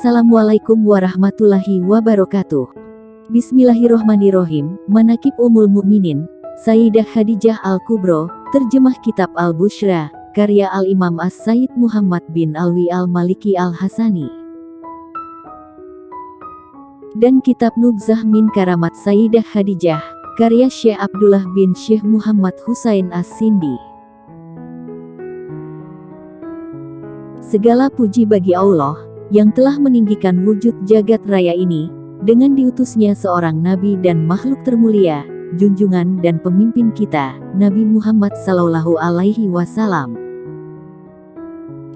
Assalamualaikum warahmatullahi wabarakatuh. Bismillahirrohmanirrohim. Manaqib Ummul Mukminin Sayyidah Khadijah Al-Kubro, terjemah kitab Al-Bushra, karya Al-Imam As-Sayyid Muhammad bin Alwi Al-Maliki Al-Hasani, dan kitab Nubzah min Karamat Sayyidah Khadijah, karya Syekh Abdullah bin Syekh Muhammad Husain As-Sindi. Segala puji bagi Allah yang telah meninggikan wujud jagat raya ini dengan diutusnya seorang nabi dan makhluk termulia, junjungan dan pemimpin kita, Nabi Muhammad Sallallahu Alaihi Wasallam.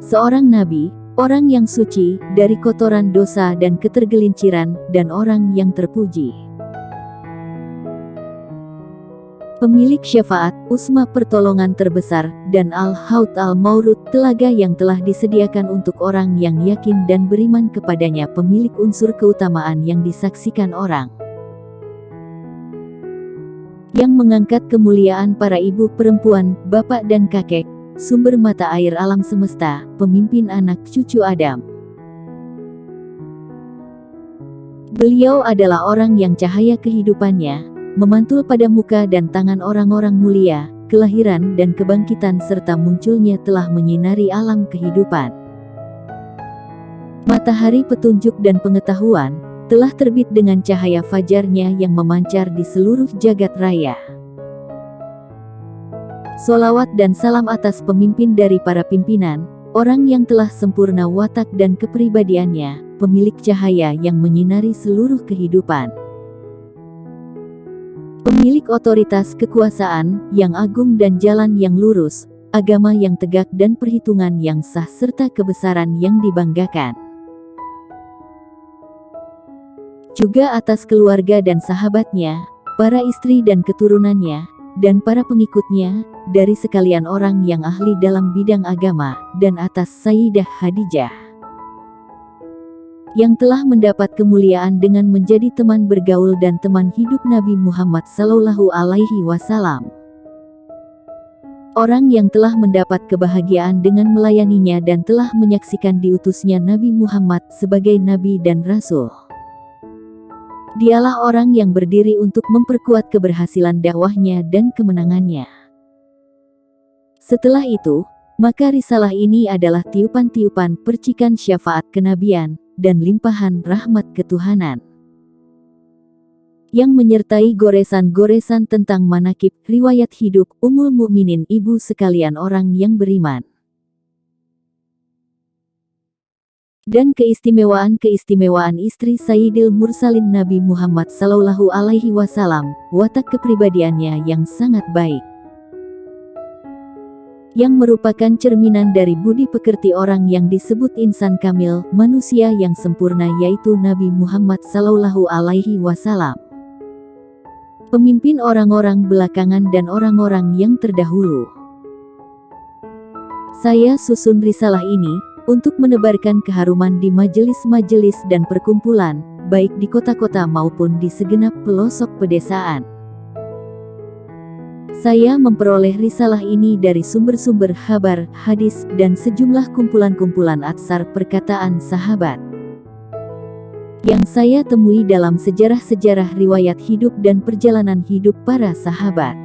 Seorang nabi, orang yang suci dari kotoran dosa dan ketergelinciran, dan orang yang terpuji, pemilik syafaat, usma pertolongan terbesar, dan Al-Haud Al-Maurud, telaga yang telah disediakan untuk orang yang yakin dan beriman kepadanya, pemilik unsur keutamaan yang disaksikan orang, yang mengangkat kemuliaan para ibu, perempuan, bapak dan kakek, sumber mata air alam semesta, pemimpin anak cucu Adam. Beliau adalah orang yang cahaya kehidupannya memantul pada muka dan tangan orang-orang mulia, kelahiran dan kebangkitan serta munculnya telah menyinari alam kehidupan. Matahari petunjuk dan pengetahuan telah terbit dengan cahaya fajarnya yang memancar di seluruh jagat raya. Sholawat dan salam atas pemimpin dari para pimpinan, orang yang telah sempurna watak dan kepribadiannya, pemilik cahaya yang menyinari seluruh kehidupan, pemilik otoritas kekuasaan yang agung dan jalan yang lurus, agama yang tegak dan perhitungan yang sah serta kebesaran yang dibanggakan. Juga atas keluarga dan sahabatnya, para istri dan keturunannya, dan para pengikutnya, dari sekalian orang yang ahli dalam bidang agama, dan atas Sayyidah Khadijah, yang telah mendapat kemuliaan dengan menjadi teman bergaul dan teman hidup Nabi Muhammad Sallallahu Alaihi Wasallam. Orang yang telah mendapat kebahagiaan dengan melayaninya dan telah menyaksikan diutusnya Nabi Muhammad sebagai Nabi dan Rasul. Dialah orang yang berdiri untuk memperkuat keberhasilan dakwahnya dan kemenangannya. Setelah itu, maka risalah ini adalah tiupan-tiupan percikan syafaat kenabian dan limpahan rahmat ketuhanan, yang menyertai goresan-goresan tentang manaqib, riwayat hidup Ummul Mukminin, ibu sekalian orang yang beriman, dan keistimewaan-keistimewaan istri Sayyidil Mursalin Nabi Muhammad Sallallahu Alaihi Wasallam, watak kepribadiannya yang sangat baik, yang merupakan cerminan dari budi pekerti orang yang disebut insan kamil, manusia yang sempurna, yaitu Nabi Muhammad Sallallahu Alaihi Wasallam, pemimpin orang-orang belakangan dan orang-orang yang terdahulu. Saya susun risalah ini untuk menebarkan keharuman di majelis-majelis dan perkumpulan, baik di kota-kota maupun di segenap pelosok pedesaan. Saya memperoleh risalah ini dari sumber-sumber kabar, hadis, dan sejumlah kumpulan-kumpulan atsar perkataan sahabat, yang saya temui dalam sejarah-sejarah riwayat hidup dan perjalanan hidup para sahabat.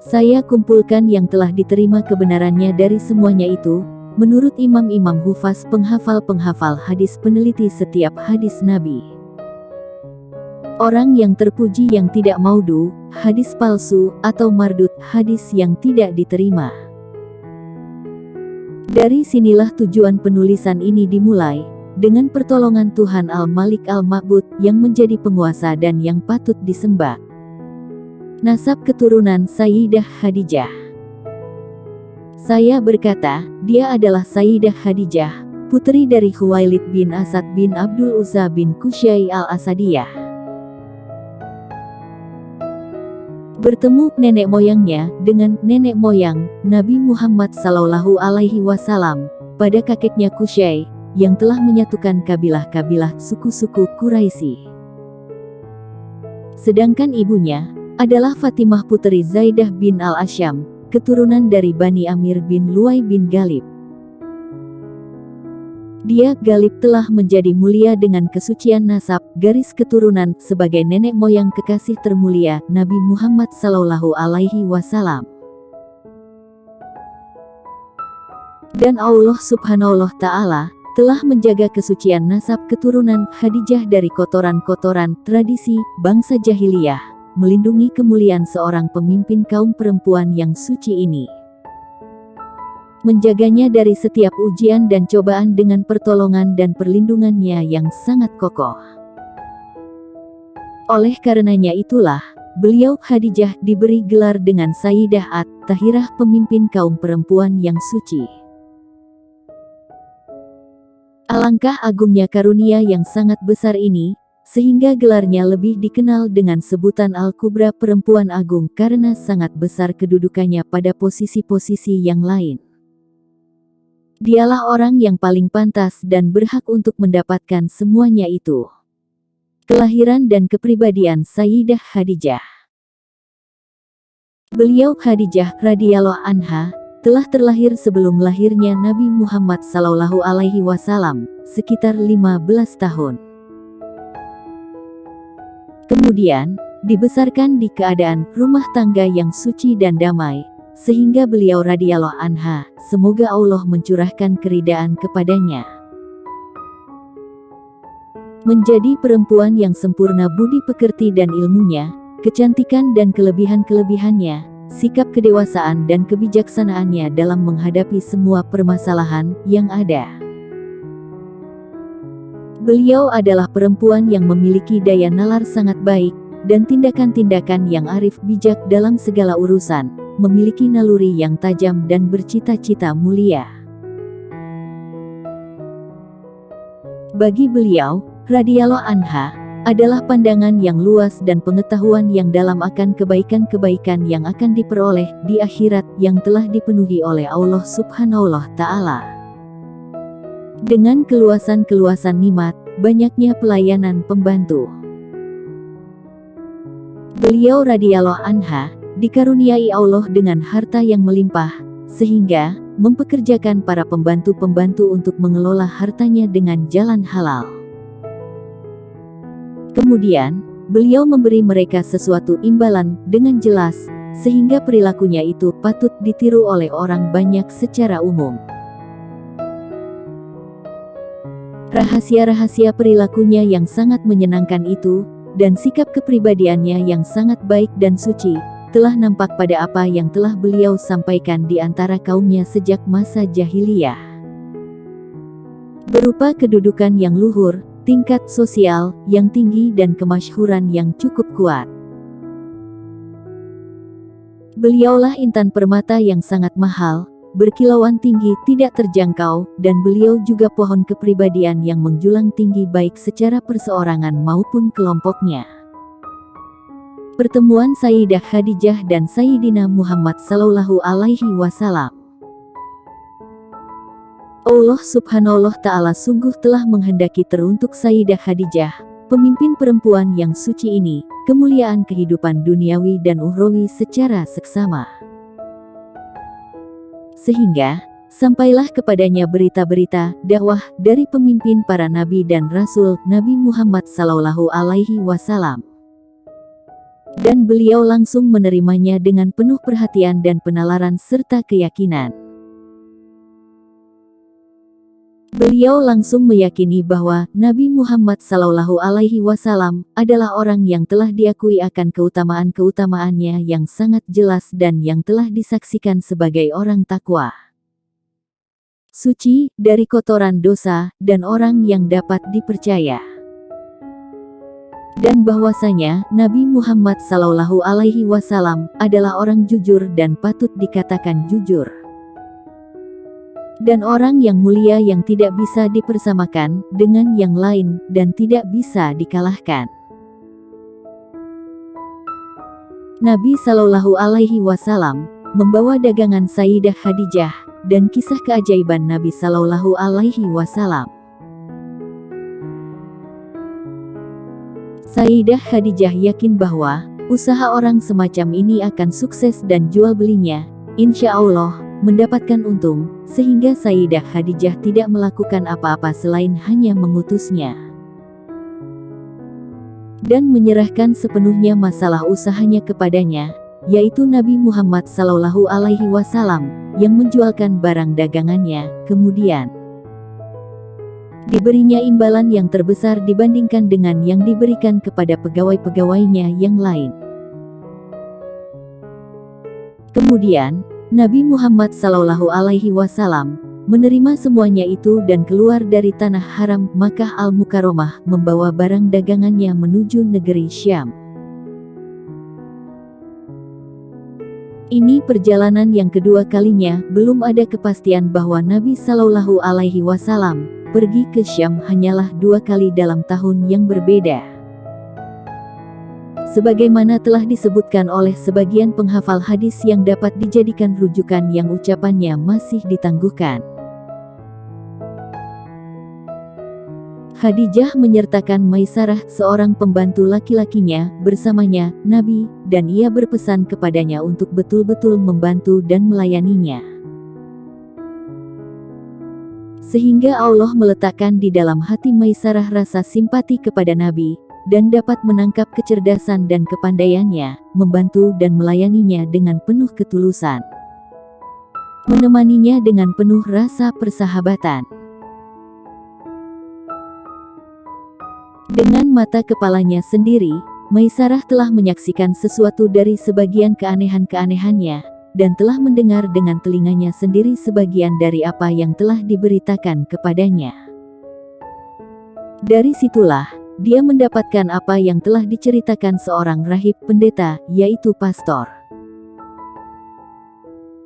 Saya kumpulkan yang telah diterima kebenarannya dari semuanya itu, menurut imam-imam hufaz, penghafal-penghafal hadis, peneliti setiap hadis Nabi, orang yang terpuji yang tidak maudu, hadis palsu, atau mardud, hadis yang tidak diterima. Dari sinilah tujuan penulisan ini dimulai, dengan pertolongan Tuhan Al-Malik Al-Ma'bud, yang menjadi penguasa dan yang patut disembah. Nasab keturunan Sayyidah Khadijah. Saya berkata, dia adalah Sayyidah Khadijah, putri dari Khuwailid bin Asad bin Abdul Uzza bin Qusay Al-Asadiyah. Bertemu nenek moyangnya dengan nenek moyang Nabi Muhammad Sallallahu Alaihi Wasallam pada kakeknya Qusay, yang telah menyatukan kabilah-kabilah suku-suku Quraisy. Sedangkan ibunya adalah Fatimah putri Zaidah bin Al-Asyam, keturunan dari Bani Amir bin Luay bin Ghalib. Dia Galib telah menjadi mulia dengan kesucian nasab, garis keturunan, sebagai nenek moyang kekasih termulia, Nabi Muhammad Sallallahu Alaihi Wasallam. Dan Allah Subhanahu Ta'ala telah menjaga kesucian nasab keturunan Khadijah dari kotoran-kotoran tradisi bangsa jahiliyah, melindungi kemuliaan seorang pemimpin kaum perempuan yang suci ini, menjaganya dari setiap ujian dan cobaan dengan pertolongan dan perlindungannya yang sangat kokoh. Oleh karenanya itulah, beliau Khadijah diberi gelar dengan Sayyidah At-Tahirah, pemimpin kaum perempuan yang suci. Alangkah agungnya karunia yang sangat besar ini, sehingga gelarnya lebih dikenal dengan sebutan Al-Kubra, perempuan agung, karena sangat besar kedudukannya pada posisi-posisi yang lain. Dialah orang yang paling pantas dan berhak untuk mendapatkan semuanya itu. Kelahiran dan kepribadian Sayyidah Khadijah. Beliau Khadijah radhiyallahu anha telah terlahir sebelum lahirnya Nabi Muhammad Sallallahu Alaihi Wasallam, sekitar 15 tahun. Kemudian, dibesarkan di keadaan rumah tangga yang suci dan damai, sehingga beliau radhiyallahu anha, semoga Allah mencurahkan keridaan kepadanya, menjadi perempuan yang sempurna budi pekerti dan ilmunya, kecantikan dan kelebihan-kelebihannya, sikap kedewasaan dan kebijaksanaannya dalam menghadapi semua permasalahan yang ada. Beliau adalah perempuan yang memiliki daya nalar sangat baik, dan tindakan-tindakan yang arif bijak dalam segala urusan, memiliki naluri yang tajam dan bercita-cita mulia. Bagi beliau, radhiyallahu anha, adalah pandangan yang luas dan pengetahuan yang dalam akan kebaikan-kebaikan yang akan diperoleh di akhirat yang telah dipenuhi oleh Allah Subhanahu Ta'ala. Dengan keluasan-keluasan nikmat, banyaknya pelayanan pembantu. Beliau radhiyallahu anha dikaruniai Allah dengan harta yang melimpah, sehingga mempekerjakan para pembantu-pembantu untuk mengelola hartanya dengan jalan halal. Kemudian, beliau memberi mereka sesuatu imbalan dengan jelas, sehingga perilakunya itu patut ditiru oleh orang banyak secara umum. Rahasia-rahasia perilakunya yang sangat menyenangkan itu, dan sikap kepribadiannya yang sangat baik dan suci, telah nampak pada apa yang telah beliau sampaikan di antara kaumnya sejak masa jahiliyah. Berupa kedudukan yang luhur, tingkat sosial yang tinggi dan kemasyhuran yang cukup kuat. Beliaulah intan permata yang sangat mahal, berkilauan tinggi tidak terjangkau, dan beliau juga pohon kepribadian yang menjulang tinggi baik secara perseorangan maupun kelompoknya. Pertemuan Sayyidah Khadijah dan Sayyidina Muhammad Sallallahu Alaihi Wasallam. Allah Subhanahu Ta'ala sungguh telah menghendaki teruntuk Sayyidah Khadijah, pemimpin perempuan yang suci ini, kemuliaan kehidupan duniawi dan ukhrawi secara seksama. Sehingga, sampailah kepadanya berita-berita, dakwah, dari pemimpin para nabi dan rasul, Nabi Muhammad Sallallahu Alaihi Wasallam. Dan beliau langsung menerimanya dengan penuh perhatian dan penalaran serta keyakinan. Beliau langsung meyakini bahwa Nabi Muhammad Sallallahu Alaihi Wasallam adalah orang yang telah diakui akan keutamaan-keutamaannya yang sangat jelas dan yang telah disaksikan sebagai orang takwa, suci dari kotoran dosa, dan orang yang dapat dipercaya. Dan bahwasanya Nabi Muhammad Sallallahu Alaihi Wasallam adalah orang jujur dan patut dikatakan jujur, dan orang yang mulia yang tidak bisa dipersamakan dengan yang lain dan tidak bisa dikalahkan. Nabi Sallallahu Alaihi Wasallam membawa dagangan Sayyidah Khadijah dan kisah keajaiban Nabi Sallallahu Alaihi Wasallam. Sayyidah Khadijah yakin bahwa usaha orang semacam ini akan sukses dan jual belinya, insya Allah, mendapatkan untung, sehingga Sayyidah Khadijah tidak melakukan apa-apa selain hanya mengutusnya dan menyerahkan sepenuhnya masalah usahanya kepadanya, yaitu Nabi Muhammad SAW, yang menjualkan barang dagangannya, kemudian diberinya imbalan yang terbesar dibandingkan dengan yang diberikan kepada pegawai-pegawainya yang lain. Kemudian, Nabi Muhammad SAW menerima semuanya itu dan keluar dari tanah haram Makkah Al-Mukarramah membawa barang dagangannya menuju negeri Syam. Ini perjalanan yang kedua kalinya. Belum ada kepastian bahwa Nabi SAW pergi ke Syam hanyalah 2 kali dalam tahun yang berbeda. Sebagaimana telah disebutkan oleh sebagian penghafal hadis yang dapat dijadikan rujukan yang ucapannya masih ditangguhkan. Khadijah menyertakan Maisarah, seorang pembantu laki-lakinya, bersamanya, Nabi, dan ia berpesan kepadanya untuk betul-betul membantu dan melayaninya. Sehingga Allah meletakkan di dalam hati Maisarah rasa simpati kepada Nabi, dan dapat menangkap kecerdasan dan kepandaiannya, membantu dan melayaninya dengan penuh ketulusan. Menemaninya dengan penuh rasa persahabatan. Dengan mata kepalanya sendiri, Maisarah telah menyaksikan sesuatu dari sebagian keanehan-keanehannya, dan telah mendengar dengan telinganya sendiri sebagian dari apa yang telah diberitakan kepadanya. Dari situlah, dia mendapatkan apa yang telah diceritakan seorang rahib pendeta, yaitu pastor.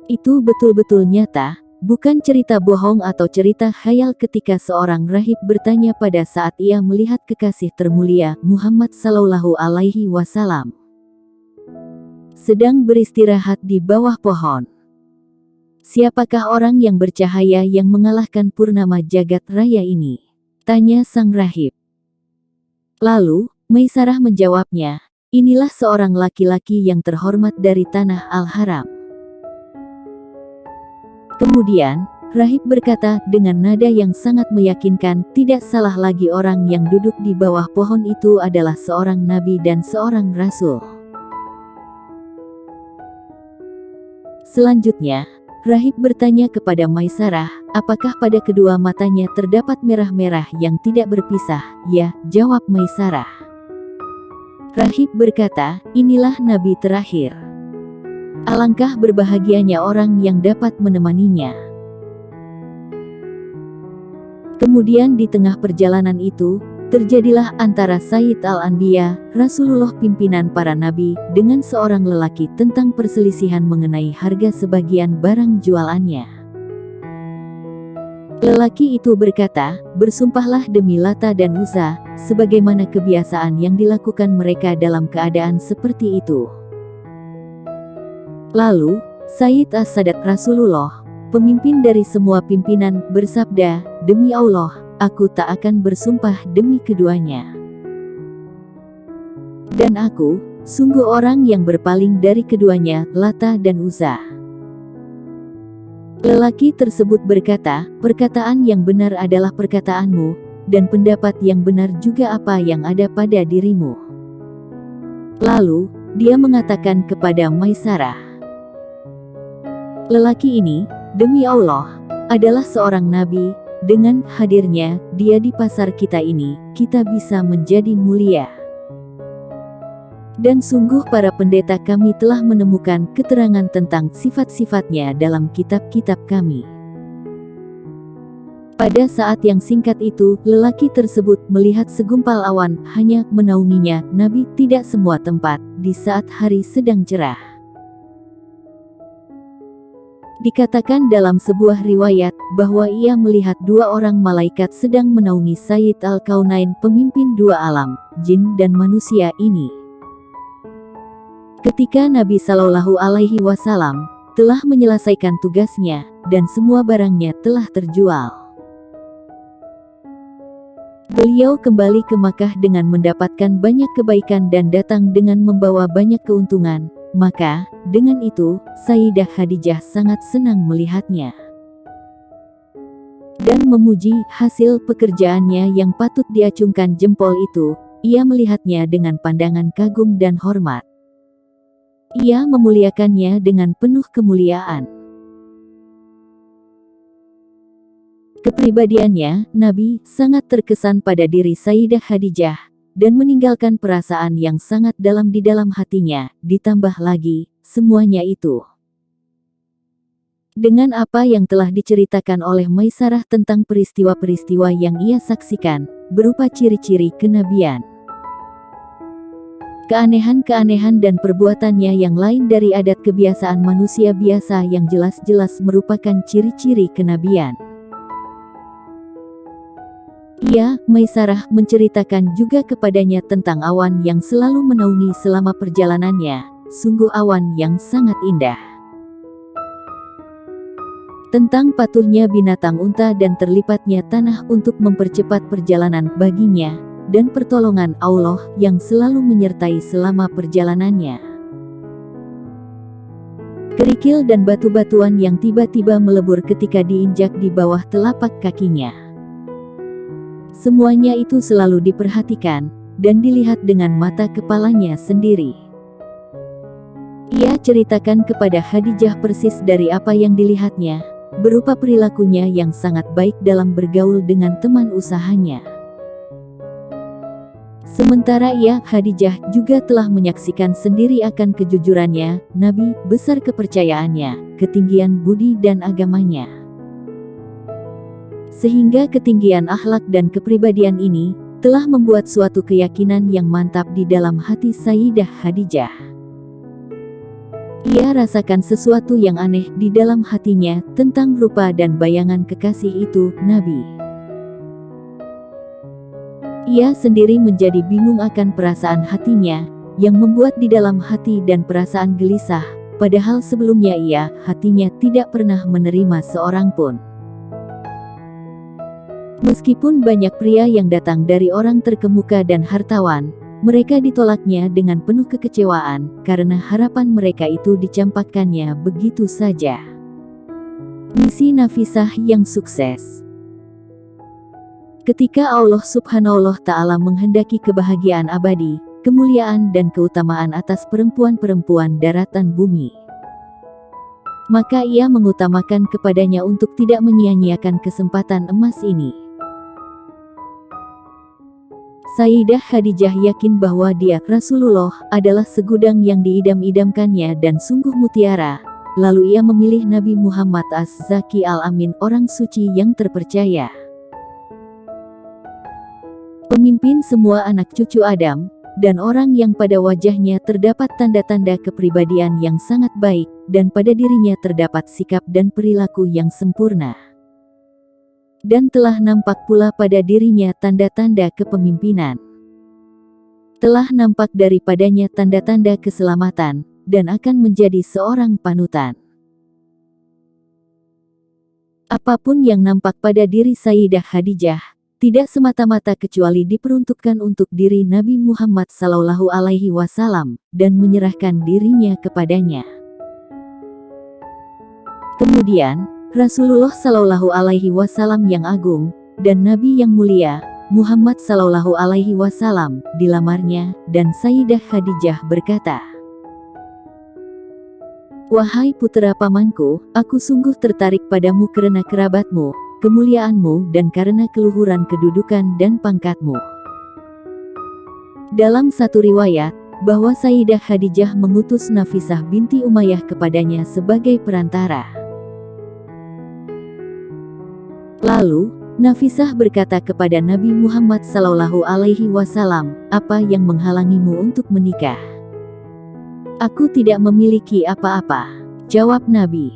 Itu betul-betul nyata, bukan cerita bohong atau cerita khayal ketika seorang rahib bertanya pada saat ia melihat kekasih termulia Muhammad SAW sedang beristirahat di bawah pohon. "Siapakah orang yang bercahaya yang mengalahkan purnama jagat raya ini?" tanya sang rahib. Lalu, Maisarah menjawabnya, "Inilah seorang laki-laki yang terhormat dari tanah Al-Haram." Kemudian, rahib berkata dengan nada yang sangat meyakinkan, "Tidak salah lagi orang yang duduk di bawah pohon itu adalah seorang nabi dan seorang rasul." Selanjutnya, rahib bertanya kepada Maisarah, apakah pada kedua matanya terdapat merah-merah yang tidak berpisah? "Ya," jawab Maisarah. Rahib berkata, "Inilah nabi terakhir. Alangkah berbahagianya orang yang dapat menemaninya." Kemudian di tengah perjalanan itu, terjadilah antara Sayyid Al-Anbiya, Rasulullah pimpinan para nabi, dengan seorang lelaki tentang perselisihan mengenai harga sebagian barang jualannya. Lelaki itu berkata, "Bersumpahlah demi Lata dan Uzza," sebagaimana kebiasaan yang dilakukan mereka dalam keadaan seperti itu. Lalu, Sayyid As-Sadat Rasulullah, pemimpin dari semua pimpinan, bersabda, "Demi Allah, aku tak akan bersumpah demi keduanya. Dan aku, sungguh orang yang berpaling dari keduanya, Lata dan Uzza." Lelaki tersebut berkata, "Perkataan yang benar adalah perkataanmu, dan pendapat yang benar juga apa yang ada pada dirimu." Lalu, dia mengatakan kepada Maisarah, "Lelaki ini, demi Allah, adalah seorang nabi. Dengan hadirnya dia di pasar kita ini, kita bisa menjadi mulia. Dan sungguh para pendeta kami telah menemukan keterangan tentang sifat-sifatnya dalam kitab-kitab kami." Pada saat yang singkat itu, lelaki tersebut melihat segumpal awan, hanya menaunginya. Nabi tidak semua tempat, di saat hari sedang cerah. Dikatakan dalam sebuah riwayat, bahwa ia melihat 2 orang malaikat sedang menaungi Sayyid Al-Kaunain, pemimpin 2 alam, jin dan manusia ini. Ketika Nabi SAW telah menyelesaikan tugasnya, dan semua barangnya telah terjual, beliau kembali ke Makkah dengan mendapatkan banyak kebaikan dan datang dengan membawa banyak keuntungan, Maka, dengan itu, Sayyidah Khadijah sangat senang melihatnya dan memuji hasil pekerjaannya yang patut diacungkan jempol itu. Ia melihatnya dengan pandangan kagum dan hormat. Ia memuliakannya dengan penuh kemuliaan. Kepribadiannya, Nabi sangat terkesan pada diri Sayyidah Khadijah dan meninggalkan perasaan yang sangat dalam di dalam hatinya. Ditambah lagi, semuanya itu dengan apa yang telah diceritakan oleh Maisarah tentang peristiwa-peristiwa yang ia saksikan, berupa ciri-ciri kenabian, keanehan-keanehan dan perbuatannya yang lain dari adat kebiasaan manusia biasa yang jelas-jelas merupakan ciri-ciri kenabian. Ia, Maisarah, menceritakan juga kepadanya tentang awan yang selalu menaungi selama perjalanannya, sungguh awan yang sangat indah. Tentang patuhnya binatang unta dan terlipatnya tanah untuk mempercepat perjalanan baginya, dan pertolongan Allah yang selalu menyertai selama perjalanannya. Kerikil dan batu-batuan yang tiba-tiba melebur ketika diinjak di bawah telapak kakinya. Semuanya itu selalu diperhatikan dan dilihat dengan mata kepalanya sendiri. Ia ceritakan kepada Khadijah persis dari apa yang dilihatnya, berupa perilakunya yang sangat baik dalam bergaul dengan teman usahanya. Sementara ia, Khadijah, juga telah menyaksikan sendiri akan kejujurannya, Nabi, besar kepercayaannya, ketinggian budi dan agamanya. Sehingga ketinggian akhlak dan kepribadian ini telah membuat suatu keyakinan yang mantap di dalam hati Sayyidah Khadijah. Ia rasakan sesuatu yang aneh di dalam hatinya tentang rupa dan bayangan kekasih itu, Nabi. Ia sendiri menjadi bingung akan perasaan hatinya, yang membuat di dalam hati dan perasaan gelisah, padahal sebelumnya ia, hatinya tidak pernah menerima seorang pun. Meskipun banyak pria yang datang dari orang terkemuka dan hartawan, mereka ditolaknya dengan penuh kekecewaan, karena harapan mereka itu dicampakkannya begitu saja. Misi Nafisah yang sukses. Ketika Allah Subhanahu wa Ta'ala menghendaki kebahagiaan abadi, kemuliaan dan keutamaan atas perempuan-perempuan daratan bumi, maka ia mengutamakan kepadanya untuk tidak menyia-nyiakan kesempatan emas ini. Sayyidah Khadijah yakin bahwa dia, Rasulullah, adalah segudang yang diidam-idamkannya dan sungguh mutiara. Lalu ia memilih Nabi Muhammad Az-Zaki Al-Amin, orang suci yang terpercaya, pemimpin semua anak cucu Adam, dan orang yang pada wajahnya terdapat tanda-tanda kepribadian yang sangat baik, dan pada dirinya terdapat sikap dan perilaku yang sempurna. Dan telah nampak pula pada dirinya tanda-tanda kepemimpinan. Telah nampak daripadanya tanda-tanda keselamatan, dan akan menjadi seorang panutan. Apapun yang nampak pada diri Sayyidah Khadijah, tidak semata-mata kecuali diperuntukkan untuk diri Nabi Muhammad SAW, dan menyerahkan dirinya kepadanya. Kemudian, Rasulullah Shallallahu Alaihi Wasallam yang agung dan Nabi yang mulia Muhammad Shallallahu Alaihi Wasallam dilamarnya, dan Sayyidah Khadijah berkata, "Wahai putera pamanku, aku sungguh tertarik padamu karena kerabatmu, kemuliaanmu, dan karena keluhuran kedudukan dan pangkatmu." Dalam satu riwayat, bahwa Sayyidah Khadijah mengutus Nafisah binti Umayyah kepadanya sebagai perantara. Lalu, Nafisah berkata kepada Nabi Muhammad SAW, "Apa yang menghalangimu untuk menikah?" "Aku tidak memiliki apa-apa," jawab Nabi.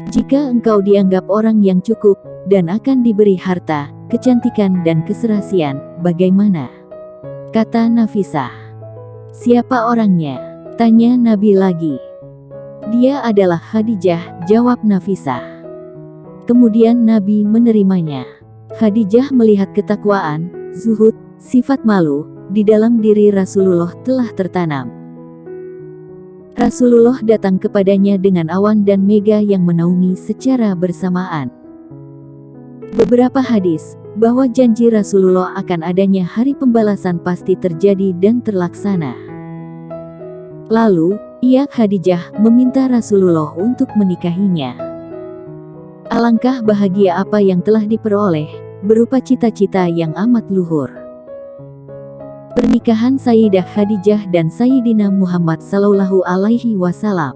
"Jika engkau dianggap orang yang cukup, dan akan diberi harta, kecantikan dan keserasian, bagaimana?" kata Nafisah. "Siapa orangnya?" tanya Nabi lagi. "Dia adalah Khadijah," jawab Nafisah. Kemudian Nabi menerimanya. Khadijah melihat ketakwaan, zuhud, sifat malu, di dalam diri Rasulullah telah tertanam. Rasulullah datang kepadanya dengan awan dan mega yang menaungi secara bersamaan. Beberapa hadis bahwa janji Rasulullah akan adanya hari pembalasan pasti terjadi dan terlaksana. Lalu, Khadijah meminta Rasulullah untuk menikahinya. Alangkah bahagia apa yang telah diperoleh, berupa cita-cita yang amat luhur. Pernikahan Sayyidah Khadijah dan Sayyidina Muhammad Sallallahu Alaihi Wasallam.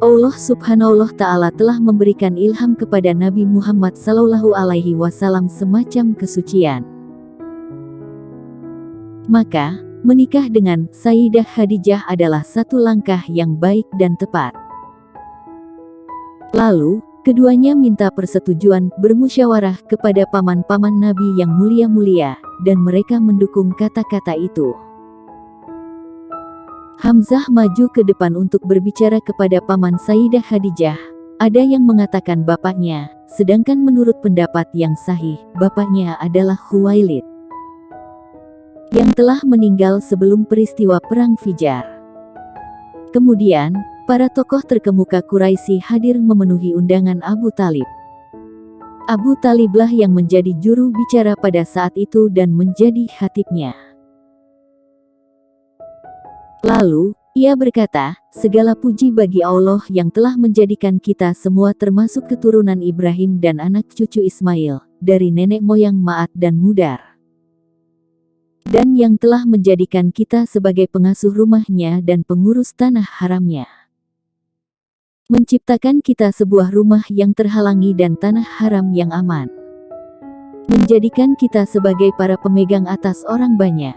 Allah Subhanahu wa Ta'ala telah memberikan ilham kepada Nabi Muhammad Sallallahu Alaihi Wasallam semacam kesucian. Maka, menikah dengan Sayyidah Khadijah adalah satu langkah yang baik dan tepat. Lalu, keduanya minta persetujuan bermusyawarah kepada paman-paman Nabi yang mulia-mulia, dan mereka mendukung kata-kata itu. Hamzah maju ke depan untuk berbicara kepada paman Sayyidah Khadijah. Ada yang mengatakan bapaknya, sedangkan menurut pendapat yang sahih, bapaknya adalah Khuwailid, yang telah meninggal sebelum peristiwa Perang Fijar. Kemudian, para tokoh terkemuka Quraisy hadir memenuhi undangan Abu Talib. Abu Taliblah yang menjadi juru bicara pada saat itu dan menjadi khatibnya. Lalu, ia berkata, segala puji bagi Allah yang telah menjadikan kita semua termasuk keturunan Ibrahim dan anak cucu Ismail, dari nenek moyang Ma'at dan Mudar. Dan yang telah menjadikan kita sebagai pengasuh rumahnya dan pengurus tanah haramnya. Menciptakan kita sebuah rumah yang terhalangi dan tanah haram yang aman. Menjadikan kita sebagai para pemegang atas orang banyak.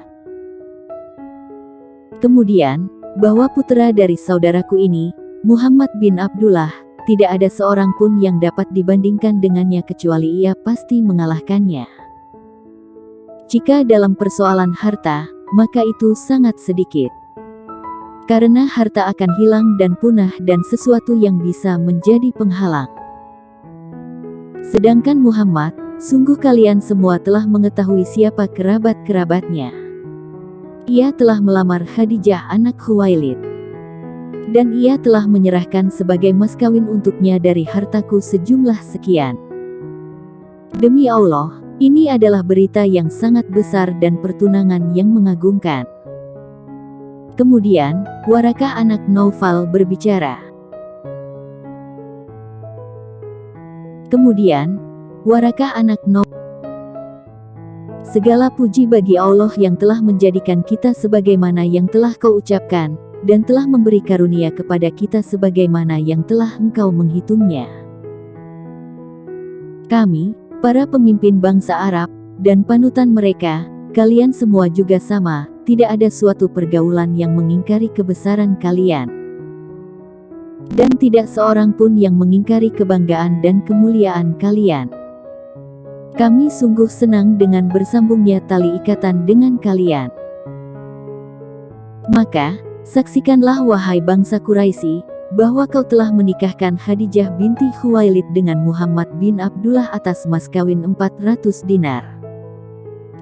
Kemudian, bahwa putra dari saudaraku ini, Muhammad bin Abdullah, tidak ada seorang pun yang dapat dibandingkan dengannya kecuali ia pasti mengalahkannya. Jika dalam persoalan harta, maka itu sangat sedikit. Karena harta akan hilang dan punah dan sesuatu yang bisa menjadi penghalang. Sedangkan Muhammad, sungguh kalian semua telah mengetahui siapa kerabat-kerabatnya. Ia telah melamar Khadijah anak Khuwailid. Dan ia telah menyerahkan sebagai mas kawin untuknya dari hartaku sejumlah sekian. Demi Allah, ini adalah berita yang sangat besar dan pertunangan yang mengagumkan. Kemudian, Warakah anak Naufal berbicara. Segala puji bagi Allah yang telah menjadikan kita sebagaimana yang telah kau ucapkan, dan telah memberi karunia kepada kita sebagaimana yang telah engkau menghitungnya. Kami, para pemimpin bangsa Arab, dan panutan mereka, kalian semua juga sama, tidak ada suatu pergaulan yang mengingkari kebesaran kalian. Dan tidak seorang pun yang mengingkari kebanggaan dan kemuliaan kalian. Kami sungguh senang dengan bersambungnya tali ikatan dengan kalian. Maka, saksikanlah wahai bangsa Quraisy, bahwa kau telah menikahkan Khadijah binti Khuwailid dengan Muhammad bin Abdullah atas mas kawin 400 dinar.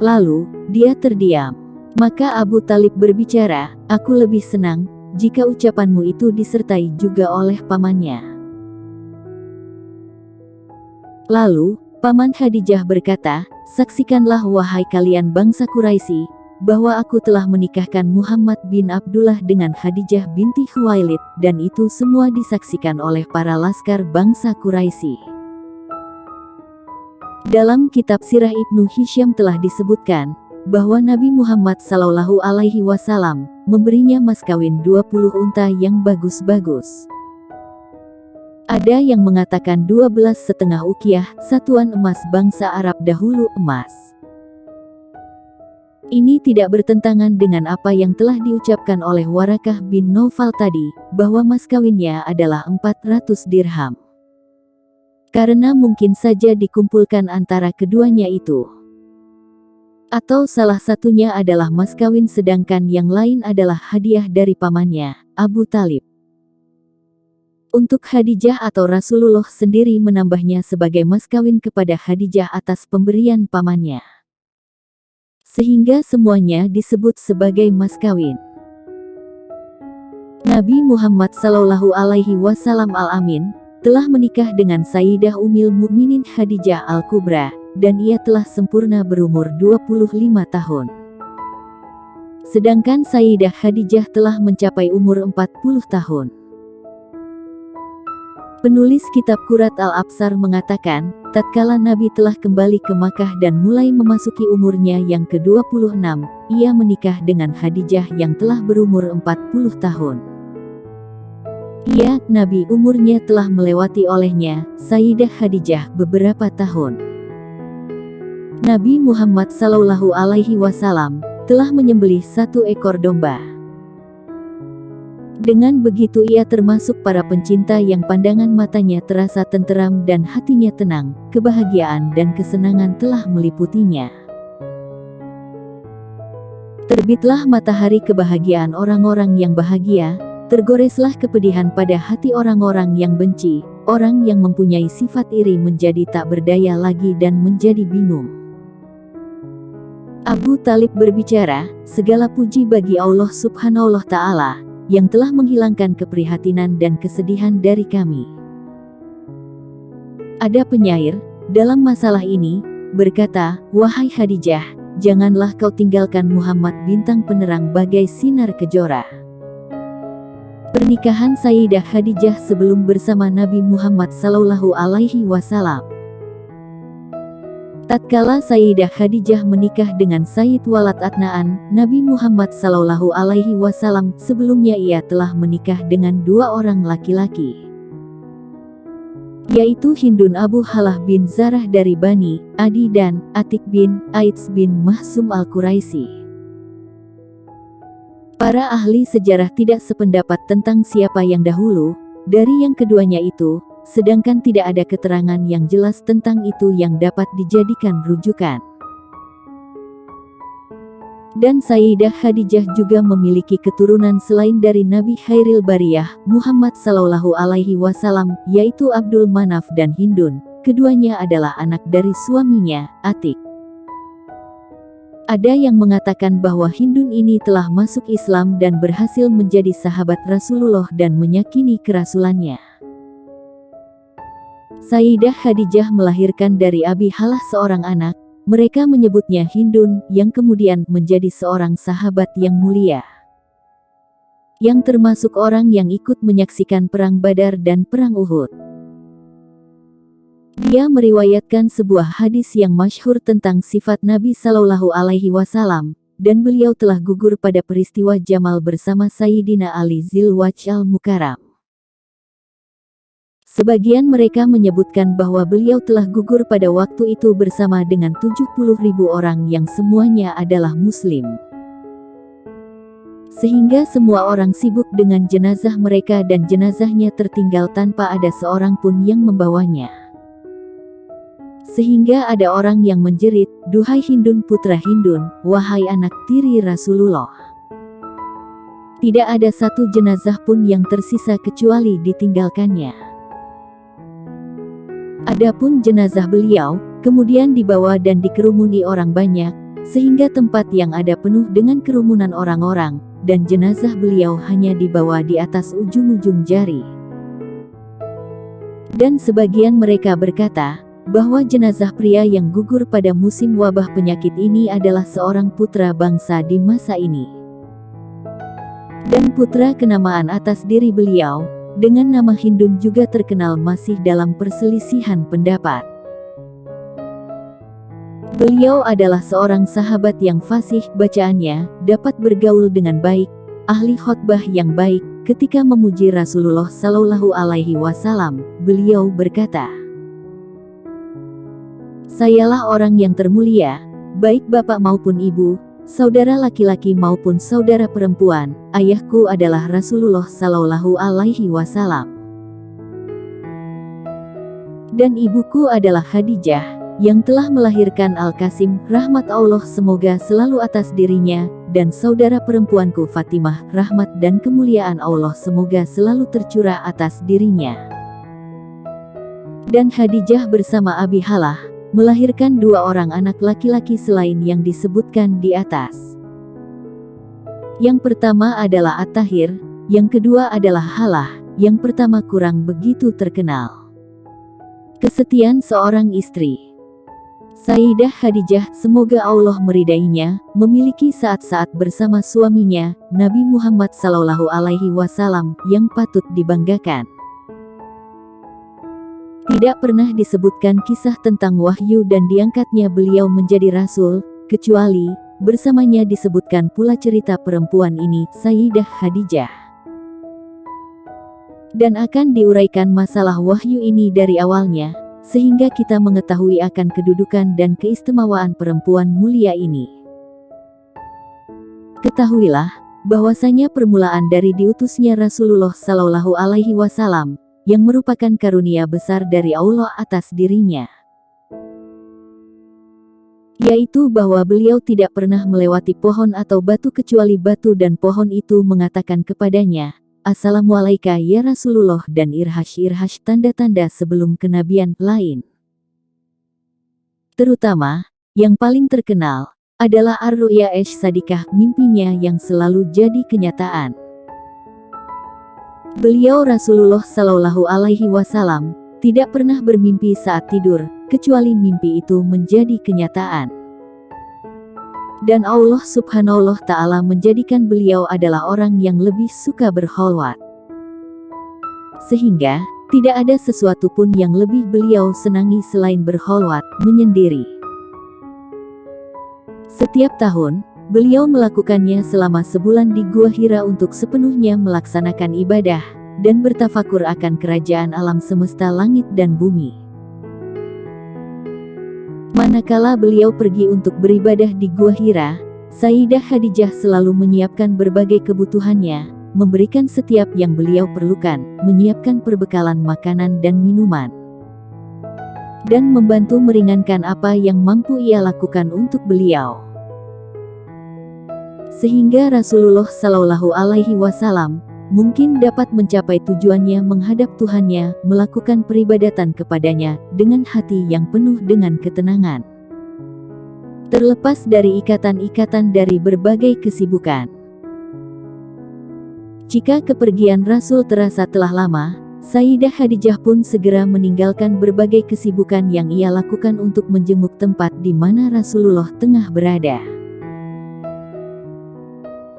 Lalu, dia terdiam. Maka Abu Talib berbicara, aku lebih senang, jika ucapanmu itu disertai juga oleh pamannya. Lalu, paman Khadijah berkata, saksikanlah wahai kalian bangsa Quraisy, bahwa aku telah menikahkan Muhammad bin Abdullah dengan Khadijah binti Khuwailid, dan itu semua disaksikan oleh para laskar bangsa Quraisy. Dalam kitab Sirah Ibnu Hisham telah disebutkan, bahwa Nabi Muhammad Sallallahu Alaihi Wasallam memberinya mas kawin 20 unta yang bagus-bagus. Ada yang mengatakan 12,5 ukiah, satuan emas bangsa Arab dahulu emas. Ini tidak bertentangan dengan apa yang telah diucapkan oleh Warakah bin Naufal tadi, bahwa mas kawinnya adalah 400 dirham. Karena mungkin saja dikumpulkan antara keduanya itu. Atau salah satunya adalah mas kawin sedangkan yang lain adalah hadiah dari pamannya, Abu Talib. Untuk Khadijah atau Rasulullah sendiri menambahnya sebagai mas kawin kepada Khadijah atas pemberian pamannya. Sehingga semuanya disebut sebagai mas kawin. Nabi Muhammad Sallallahu Alaihi Wasallam Al-Amin telah menikah dengan Sayyidah Ummul Mukminin Khadijah Al-Kubra, dan ia telah sempurna berumur 25 tahun. Sedangkan Sayyidah Khadijah telah mencapai umur 40 tahun. Penulis kitab Qurat Al-Absar mengatakan, tatkala Nabi telah kembali ke Makkah dan mulai memasuki umurnya yang ke-26, ia menikah dengan Khadijah yang telah berumur 40 tahun. Ia, Nabi umurnya telah melewati olehnya, Sayyidah Khadijah beberapa tahun. Nabi Muhammad Sallallahu Alaihi Wasallam telah menyembelih 1 ekor domba. Dengan begitu ia termasuk para pencinta yang pandangan matanya terasa tenteram dan hatinya tenang, kebahagiaan dan kesenangan telah meliputinya. Terbitlah matahari kebahagiaan orang-orang yang bahagia, tergoreslah kepedihan pada hati orang-orang yang benci, orang yang mempunyai sifat iri menjadi tak berdaya lagi dan menjadi bingung. Abu Talib berbicara, segala puji bagi Allah Subhanahu wa Ta'ala, yang telah menghilangkan keprihatinan dan kesedihan dari kami. Ada penyair, dalam masalah ini, berkata, wahai Khadijah, janganlah kau tinggalkan Muhammad bintang penerang bagai sinar kejora. Pernikahan Sayyidah Khadijah sebelum bersama Nabi Muhammad Sallallahu Alaihi Wasallam. Tatkala Sayyidah Khadijah menikah dengan Sayyid Walad Adnaan, Nabi Muhammad Sallallahu Alaihi Wasallam sebelumnya ia telah menikah dengan 2 orang laki-laki, yaitu Hindun Abu Halah bin Zarah dari Bani Adi dan Atik bin Aits bin Mahsum Al-Quraisy. Para ahli sejarah tidak sependapat tentang siapa yang dahulu dari yang keduanya itu, sedangkan tidak ada keterangan yang jelas tentang itu yang dapat dijadikan rujukan. Dan Sayyidah Khadijah juga memiliki keturunan selain dari Nabi Khairil Bariyah, Muhammad Sallallahu Alaihi Wasallam, yaitu Abdul Manaf dan Hindun. Keduanya adalah anak dari suaminya, Atik. Ada yang mengatakan bahwa Hindun ini telah masuk Islam dan berhasil menjadi sahabat Rasulullah dan menyakini kerasulannya. Sayyidah Khadijah melahirkan dari Abi Halah seorang anak, mereka menyebutnya Hindun, yang kemudian menjadi seorang sahabat yang mulia, yang termasuk orang yang ikut menyaksikan perang Badar dan perang Uhud. Dia meriwayatkan sebuah hadis yang masyhur tentang sifat Nabi Sallallahu Alaihi Wasallam, dan beliau telah gugur pada peristiwa Jamal bersama Sayyidina Ali Zilwaj al-Mukarram. Sebagian mereka menyebutkan bahwa beliau telah gugur pada waktu itu bersama dengan 70.000 orang yang semuanya adalah Muslim. Sehingga semua orang sibuk dengan jenazah mereka dan jenazahnya tertinggal tanpa ada seorang pun yang membawanya. Sehingga ada orang yang menjerit, duhai Hindun putra Hindun, wahai anak tiri Rasulullah. Tidak ada satu jenazah pun yang tersisa kecuali ditinggalkannya. Adapun jenazah beliau, kemudian dibawa dan dikerumuni orang banyak, sehingga tempat yang ada penuh dengan kerumunan orang-orang, dan jenazah beliau hanya dibawa di atas ujung-ujung jari. Dan sebagian mereka berkata, bahwa jenazah pria yang gugur pada musim wabah penyakit ini adalah seorang putra bangsa di masa ini. Dan putra kenamaan atas diri beliau, dengan nama Hindun juga terkenal masih dalam perselisihan pendapat. Beliau adalah seorang sahabat yang fasih bacaannya, dapat bergaul dengan baik, ahli khotbah yang baik. Ketika memuji Rasulullah Sallallahu Alaihi Wasallam, beliau berkata, sayalah orang yang termulia, baik bapak maupun ibu, saudara laki-laki maupun saudara perempuan, ayahku adalah Rasulullah Sallallahu Alaihi Wasallam. Dan ibuku adalah Khadijah, yang telah melahirkan Al-Qasim, rahmat Allah semoga selalu atas dirinya, dan saudara perempuanku Fatimah, rahmat dan kemuliaan Allah semoga selalu tercurah atas dirinya. Dan Khadijah bersama Abi Halah melahirkan 2 orang anak laki-laki selain yang disebutkan di atas. Yang pertama adalah At-Tahir, yang kedua adalah Halah, yang pertama kurang begitu terkenal. Kesetiaan seorang istri. Sayyidah Khadijah, semoga Allah meridainya, memiliki saat-saat bersama suaminya, Nabi Muhammad SAW, yang patut dibanggakan. Tidak pernah disebutkan kisah tentang wahyu dan diangkatnya beliau menjadi rasul, kecuali bersamanya disebutkan pula cerita perempuan ini, Sayyidah Khadijah. Dan akan diuraikan masalah wahyu ini dari awalnya, sehingga kita mengetahui akan kedudukan dan keistimewaan perempuan mulia ini. Ketahuilah, bahwasanya permulaan dari diutusnya Rasulullah SAW, yang merupakan karunia besar dari Allah atas dirinya, yaitu bahwa beliau tidak pernah melewati pohon atau batu kecuali batu dan pohon itu mengatakan kepadanya, Assalamualaikum ya Rasulullah, dan irhash tanda-tanda sebelum kenabian lain. Terutama, yang paling terkenal, adalah ar-ru'ya sadikah, mimpinya yang selalu jadi kenyataan. Beliau Rasulullah SAW tidak pernah bermimpi saat tidur, kecuali mimpi itu menjadi kenyataan. Dan Allah Subhanahu wa Ta'ala menjadikan beliau adalah orang yang lebih suka berkholwat. Sehingga, tidak ada sesuatu pun yang lebih beliau senangi selain berkholwat, menyendiri. Setiap tahun, beliau melakukannya selama sebulan di Gua Hira untuk sepenuhnya melaksanakan ibadah, dan bertafakur akan kerajaan alam semesta langit dan bumi. Manakala beliau pergi untuk beribadah di Gua Hira, Sayyidah Khadijah selalu menyiapkan berbagai kebutuhannya, memberikan setiap yang beliau perlukan, menyiapkan perbekalan makanan dan minuman, dan membantu meringankan apa yang mampu ia lakukan untuk beliau. Sehingga Rasulullah SAW mungkin dapat mencapai tujuannya menghadap Tuhannya, melakukan peribadatan kepadanya dengan hati yang penuh dengan ketenangan, terlepas dari ikatan-ikatan dari berbagai kesibukan. Jika kepergian Rasul terasa telah lama, Sayyidah Khadijah pun segera meninggalkan berbagai kesibukan yang ia lakukan untuk menjenguk tempat di mana Rasulullah tengah berada.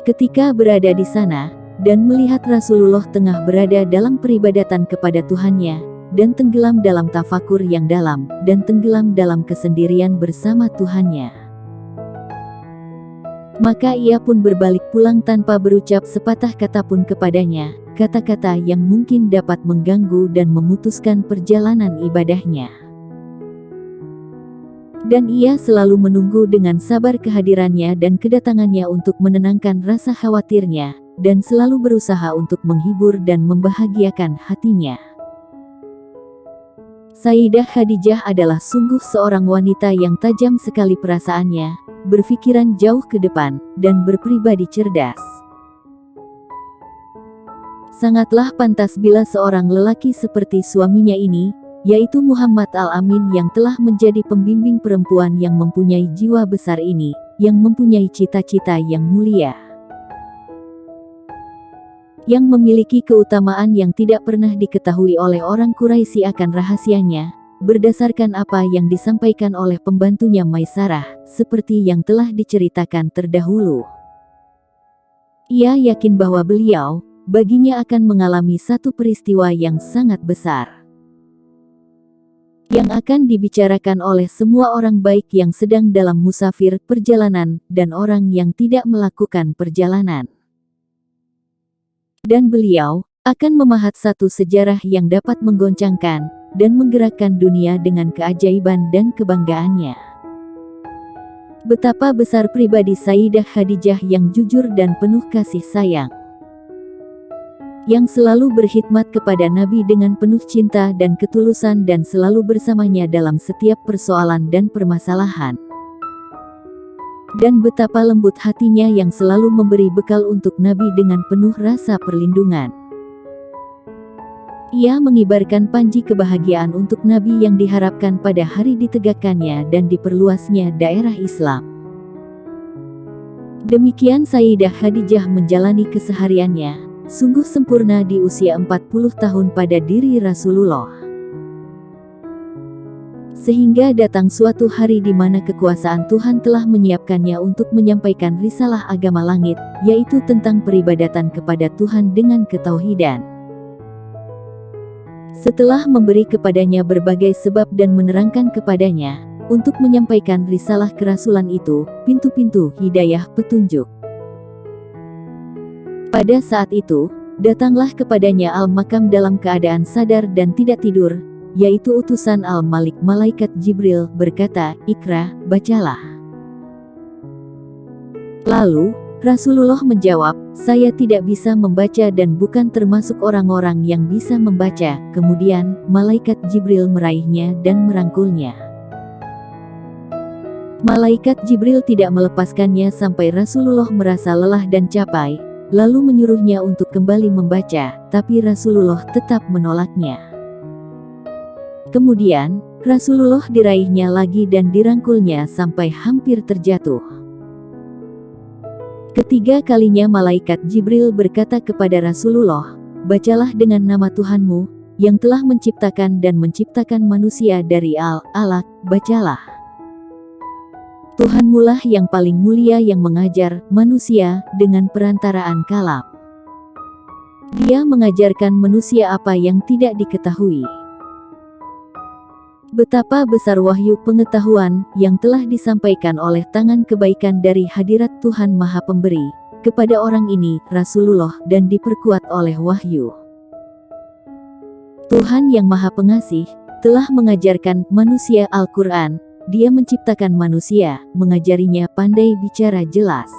Ketika berada di sana, dan melihat Rasulullah tengah berada dalam peribadatan kepada Tuhannya, dan tenggelam dalam tafakur yang dalam, dan tenggelam dalam kesendirian bersama Tuhannya, maka ia pun berbalik pulang tanpa berucap sepatah kata pun kepadanya, kata-kata yang mungkin dapat mengganggu dan memutuskan perjalanan ibadahnya. Dan ia selalu menunggu dengan sabar kehadirannya dan kedatangannya untuk menenangkan rasa khawatirnya, dan selalu berusaha untuk menghibur dan membahagiakan hatinya. Sayyidah Khadijah adalah sungguh seorang wanita yang tajam sekali perasaannya, berpikiran jauh ke depan, dan berpribadi cerdas. Sangatlah pantas bila seorang lelaki seperti suaminya ini, yaitu Muhammad Al-Amin, yang telah menjadi pembimbing perempuan yang mempunyai jiwa besar ini, yang mempunyai cita-cita yang mulia, yang memiliki keutamaan yang tidak pernah diketahui oleh orang Quraisy akan rahasianya, berdasarkan apa yang disampaikan oleh pembantunya Maisarah, seperti yang telah diceritakan terdahulu. Ia yakin bahwa beliau, baginya akan mengalami satu peristiwa yang sangat besar, yang akan dibicarakan oleh semua orang baik yang sedang dalam musafir perjalanan, dan orang yang tidak melakukan perjalanan. Dan beliau akan memahat satu sejarah yang dapat menggoncangkan dan menggerakkan dunia dengan keajaiban dan kebanggaannya. Betapa besar pribadi Sayyidah Khadijah yang jujur dan penuh kasih sayang, yang selalu berkhidmat kepada Nabi dengan penuh cinta dan ketulusan dan selalu bersamanya dalam setiap persoalan dan permasalahan. Dan betapa lembut hatinya yang selalu memberi bekal untuk Nabi dengan penuh rasa perlindungan. Ia mengibarkan panji kebahagiaan untuk Nabi yang diharapkan pada hari ditegakkannya dan diperluasnya daerah Islam. Demikian Sayyidah Khadijah menjalani kesehariannya, sungguh sempurna di usia 40 tahun pada diri Rasulullah. Sehingga datang suatu hari di mana kekuasaan Tuhan telah menyiapkannya untuk menyampaikan risalah agama langit, yaitu tentang peribadatan kepada Tuhan dengan ketauhidan. Setelah memberi kepadanya berbagai sebab dan menerangkan kepadanya, untuk menyampaikan risalah kerasulan itu, pintu-pintu hidayah petunjuk. Pada saat itu, datanglah kepadanya Al-Makam dalam keadaan sadar dan tidak tidur, yaitu utusan Al-Malik malaikat Jibril berkata, "Ikra, bacalah." Lalu, Rasulullah menjawab, "Saya tidak bisa membaca dan bukan termasuk orang-orang yang bisa membaca." Kemudian, malaikat Jibril meraihnya dan merangkulnya. Malaikat Jibril tidak melepaskannya sampai Rasulullah merasa lelah dan capai, lalu menyuruhnya untuk kembali membaca, tapi Rasulullah tetap menolaknya. Kemudian, Rasulullah diraihnya lagi dan dirangkulnya sampai hampir terjatuh. Ketiga kalinya malaikat Jibril berkata kepada Rasulullah, "Bacalah dengan nama Tuhanmu, yang telah menciptakan dan menciptakan manusia dari Al-Alaq, bacalah. Tuhanmulah yang paling mulia yang mengajar manusia dengan perantaraan kalam. Dia mengajarkan manusia apa yang tidak diketahui." Betapa besar wahyu pengetahuan yang telah disampaikan oleh tangan kebaikan dari hadirat Tuhan Maha Pemberi kepada orang ini, Rasulullah, dan diperkuat oleh wahyu. Tuhan yang Maha Pengasih telah mengajarkan manusia Al-Quran. Dia menciptakan manusia, mengajarinya pandai bicara jelas.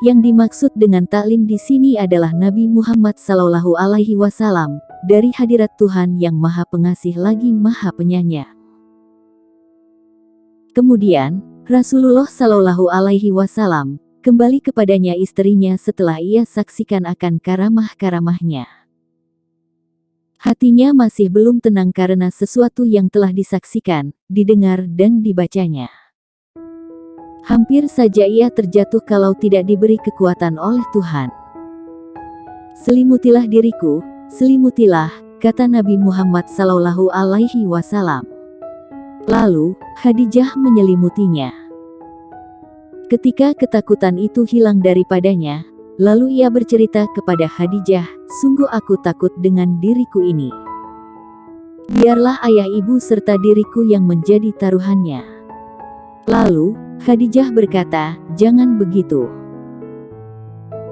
Yang dimaksud dengan taklim di sini adalah Nabi Muhammad SAW dari hadirat Tuhan yang Maha Pengasih lagi Maha Penyayang. Kemudian, Rasulullah SAW kembali kepadanya istrinya setelah ia saksikan akan karamah-karamahnya. Hatinya masih belum tenang karena sesuatu yang telah disaksikan, didengar dan dibacanya. Hampir saja ia terjatuh kalau tidak diberi kekuatan oleh Tuhan. "Selimutilah diriku, selimutilah," kata Nabi Muhammad SAW. Lalu, Khadijah menyelimutinya. Ketika ketakutan itu hilang daripadanya, lalu ia bercerita kepada Khadijah, "Sungguh aku takut dengan diriku ini. Biarlah ayah ibu serta diriku yang menjadi taruhannya." Lalu, Khadijah berkata, "Jangan begitu.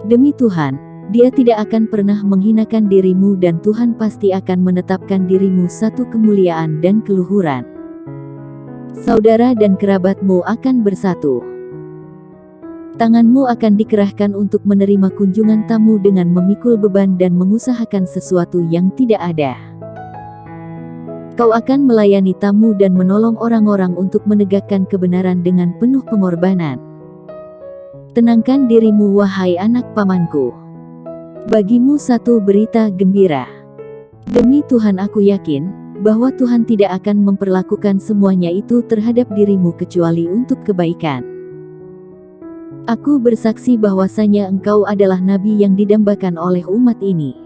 Demi Tuhan, Dia tidak akan pernah menghinakan dirimu dan Tuhan pasti akan menetapkan dirimu satu kemuliaan dan keluhuran. Saudara dan kerabatmu akan bersatu. Tanganmu akan dikerahkan untuk menerima kunjungan tamu dengan memikul beban dan mengusahakan sesuatu yang tidak ada. Kau akan melayani tamu dan menolong orang-orang untuk menegakkan kebenaran dengan penuh pengorbanan. Tenangkan dirimu wahai anak pamanku. Bagimu satu berita gembira. Demi Tuhan aku yakin, bahwa Tuhan tidak akan memperlakukan semuanya itu terhadap dirimu kecuali untuk kebaikan. Aku bersaksi bahwasanya engkau adalah nabi yang didambakan oleh umat ini.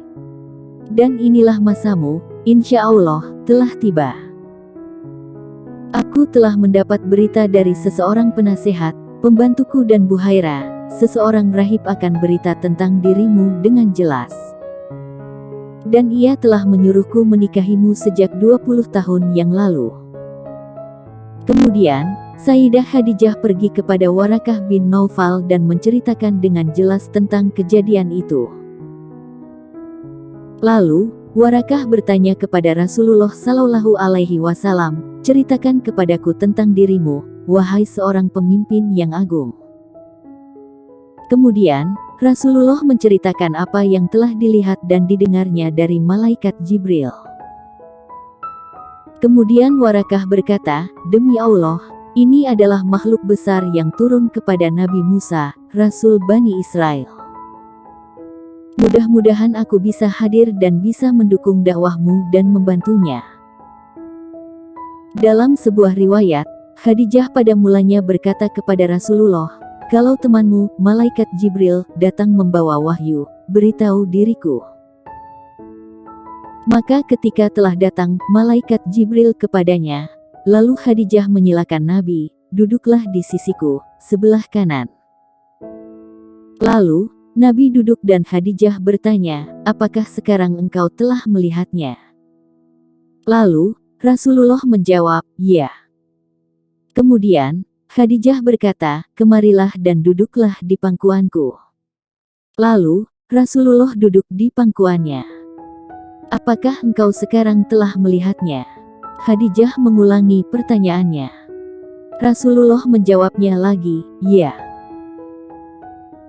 Dan inilah masamu, insya Allah, telah tiba. Aku telah mendapat berita dari seseorang penasehat, pembantuku dan Buhaira, seseorang rahib akan berita tentang dirimu dengan jelas. Dan ia telah menyuruhku menikahimu sejak 20 tahun yang lalu." Kemudian, Sayyidah Khadijah pergi kepada Warakah bin Naufal dan menceritakan dengan jelas tentang kejadian itu. Lalu, Warakah bertanya kepada Rasulullah SAW, "Ceritakan kepadaku tentang dirimu, wahai seorang pemimpin yang agung." Kemudian, Rasulullah menceritakan apa yang telah dilihat dan didengarnya dari malaikat Jibril. Kemudian Warakah berkata, "Demi Allah, ini adalah makhluk besar yang turun kepada Nabi Musa, Rasul Bani Israel. Mudah-mudahan aku bisa hadir dan bisa mendukung dakwahmu dan membantunya." Dalam sebuah riwayat, Khadijah pada mulanya berkata kepada Rasulullah, kalau temanmu, malaikat Jibril, datang membawa wahyu, beritahu diriku." Maka ketika telah datang malaikat Jibril kepadanya, lalu Khadijah menyilakan Nabi, "Duduklah di sisiku, sebelah kanan." Lalu, Nabi duduk dan Khadijah bertanya, "Apakah sekarang engkau telah melihatnya?" Lalu, Rasulullah menjawab, "Ya." Kemudian, Khadijah berkata, "Kemarilah dan duduklah di pangkuanku." Lalu, Rasulullah duduk di pangkuannya. "Apakah engkau sekarang telah melihatnya?" Khadijah mengulangi pertanyaannya. Rasulullah menjawabnya lagi, "Ya."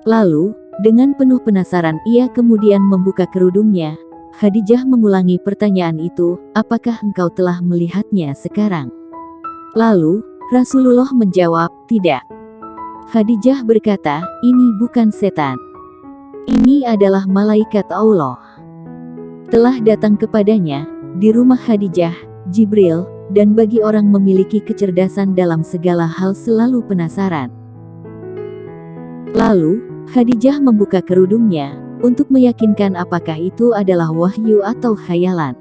Lalu, dengan penuh penasaran ia kemudian membuka kerudungnya. Khadijah mengulangi pertanyaan itu, "Apakah engkau telah melihatnya sekarang?" Lalu, Rasulullah menjawab, "Tidak." Khadijah berkata, "Ini bukan setan. Ini adalah malaikat Allah. Telah datang kepadanya, di rumah Khadijah, Jibril, dan bagi orang memiliki kecerdasan dalam segala hal selalu penasaran." Lalu, Khadijah membuka kerudungnya, untuk meyakinkan apakah itu adalah wahyu atau khayalan.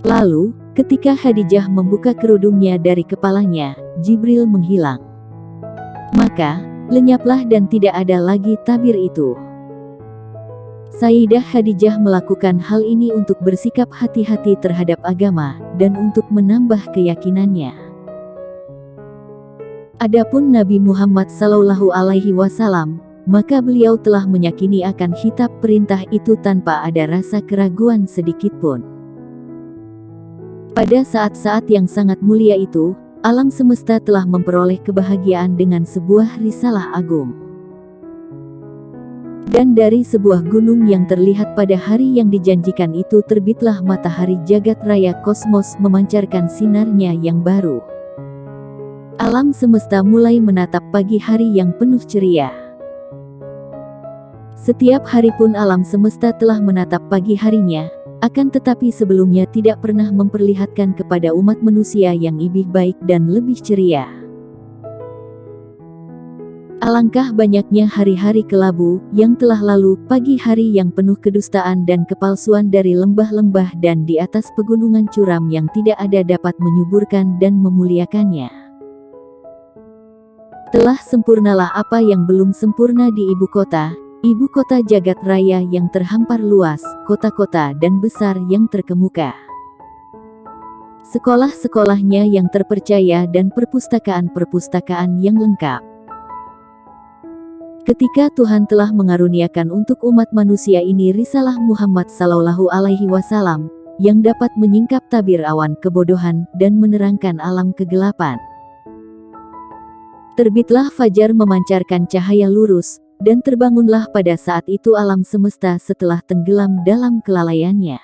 Lalu, ketika Khadijah membuka kerudungnya dari kepalanya, Jibril menghilang. Maka, lenyaplah dan tidak ada lagi tabir itu. Sayyidah Khadijah melakukan hal ini untuk bersikap hati-hati terhadap agama, dan untuk menambah keyakinannya. Adapun Nabi Muhammad SAW, maka beliau telah meyakini akan kitab perintah itu tanpa ada rasa keraguan sedikitpun. Pada saat-saat yang sangat mulia itu, alam semesta telah memperoleh kebahagiaan dengan sebuah risalah agung. Dan dari sebuah gunung yang terlihat pada hari yang dijanjikan itu terbitlah matahari jagat raya kosmos memancarkan sinarnya yang baru. Alam semesta mulai menatap pagi hari yang penuh ceria. Setiap hari pun alam semesta telah menatap pagi harinya, akan tetapi sebelumnya tidak pernah memperlihatkan kepada umat manusia yang lebih baik dan lebih ceria. Alangkah banyaknya hari-hari kelabu yang telah lalu, pagi hari yang penuh kedustaan dan kepalsuan dari lembah-lembah dan di atas pegunungan curam yang tidak ada dapat menyuburkan dan memuliakannya. Telah sempurnalah apa yang belum sempurna di ibu kota jagat raya yang terhampar luas, kota-kota dan besar yang terkemuka. Sekolah-sekolahnya yang terpercaya dan perpustakaan-perpustakaan yang lengkap. Ketika Tuhan telah mengaruniakan untuk umat manusia ini risalah Muhammad SAW, yang dapat menyingkap tabir awan kebodohan dan menerangkan alam kegelapan. Terbitlah fajar memancarkan cahaya lurus, dan terbangunlah pada saat itu alam semesta setelah tenggelam dalam kelalaiannya.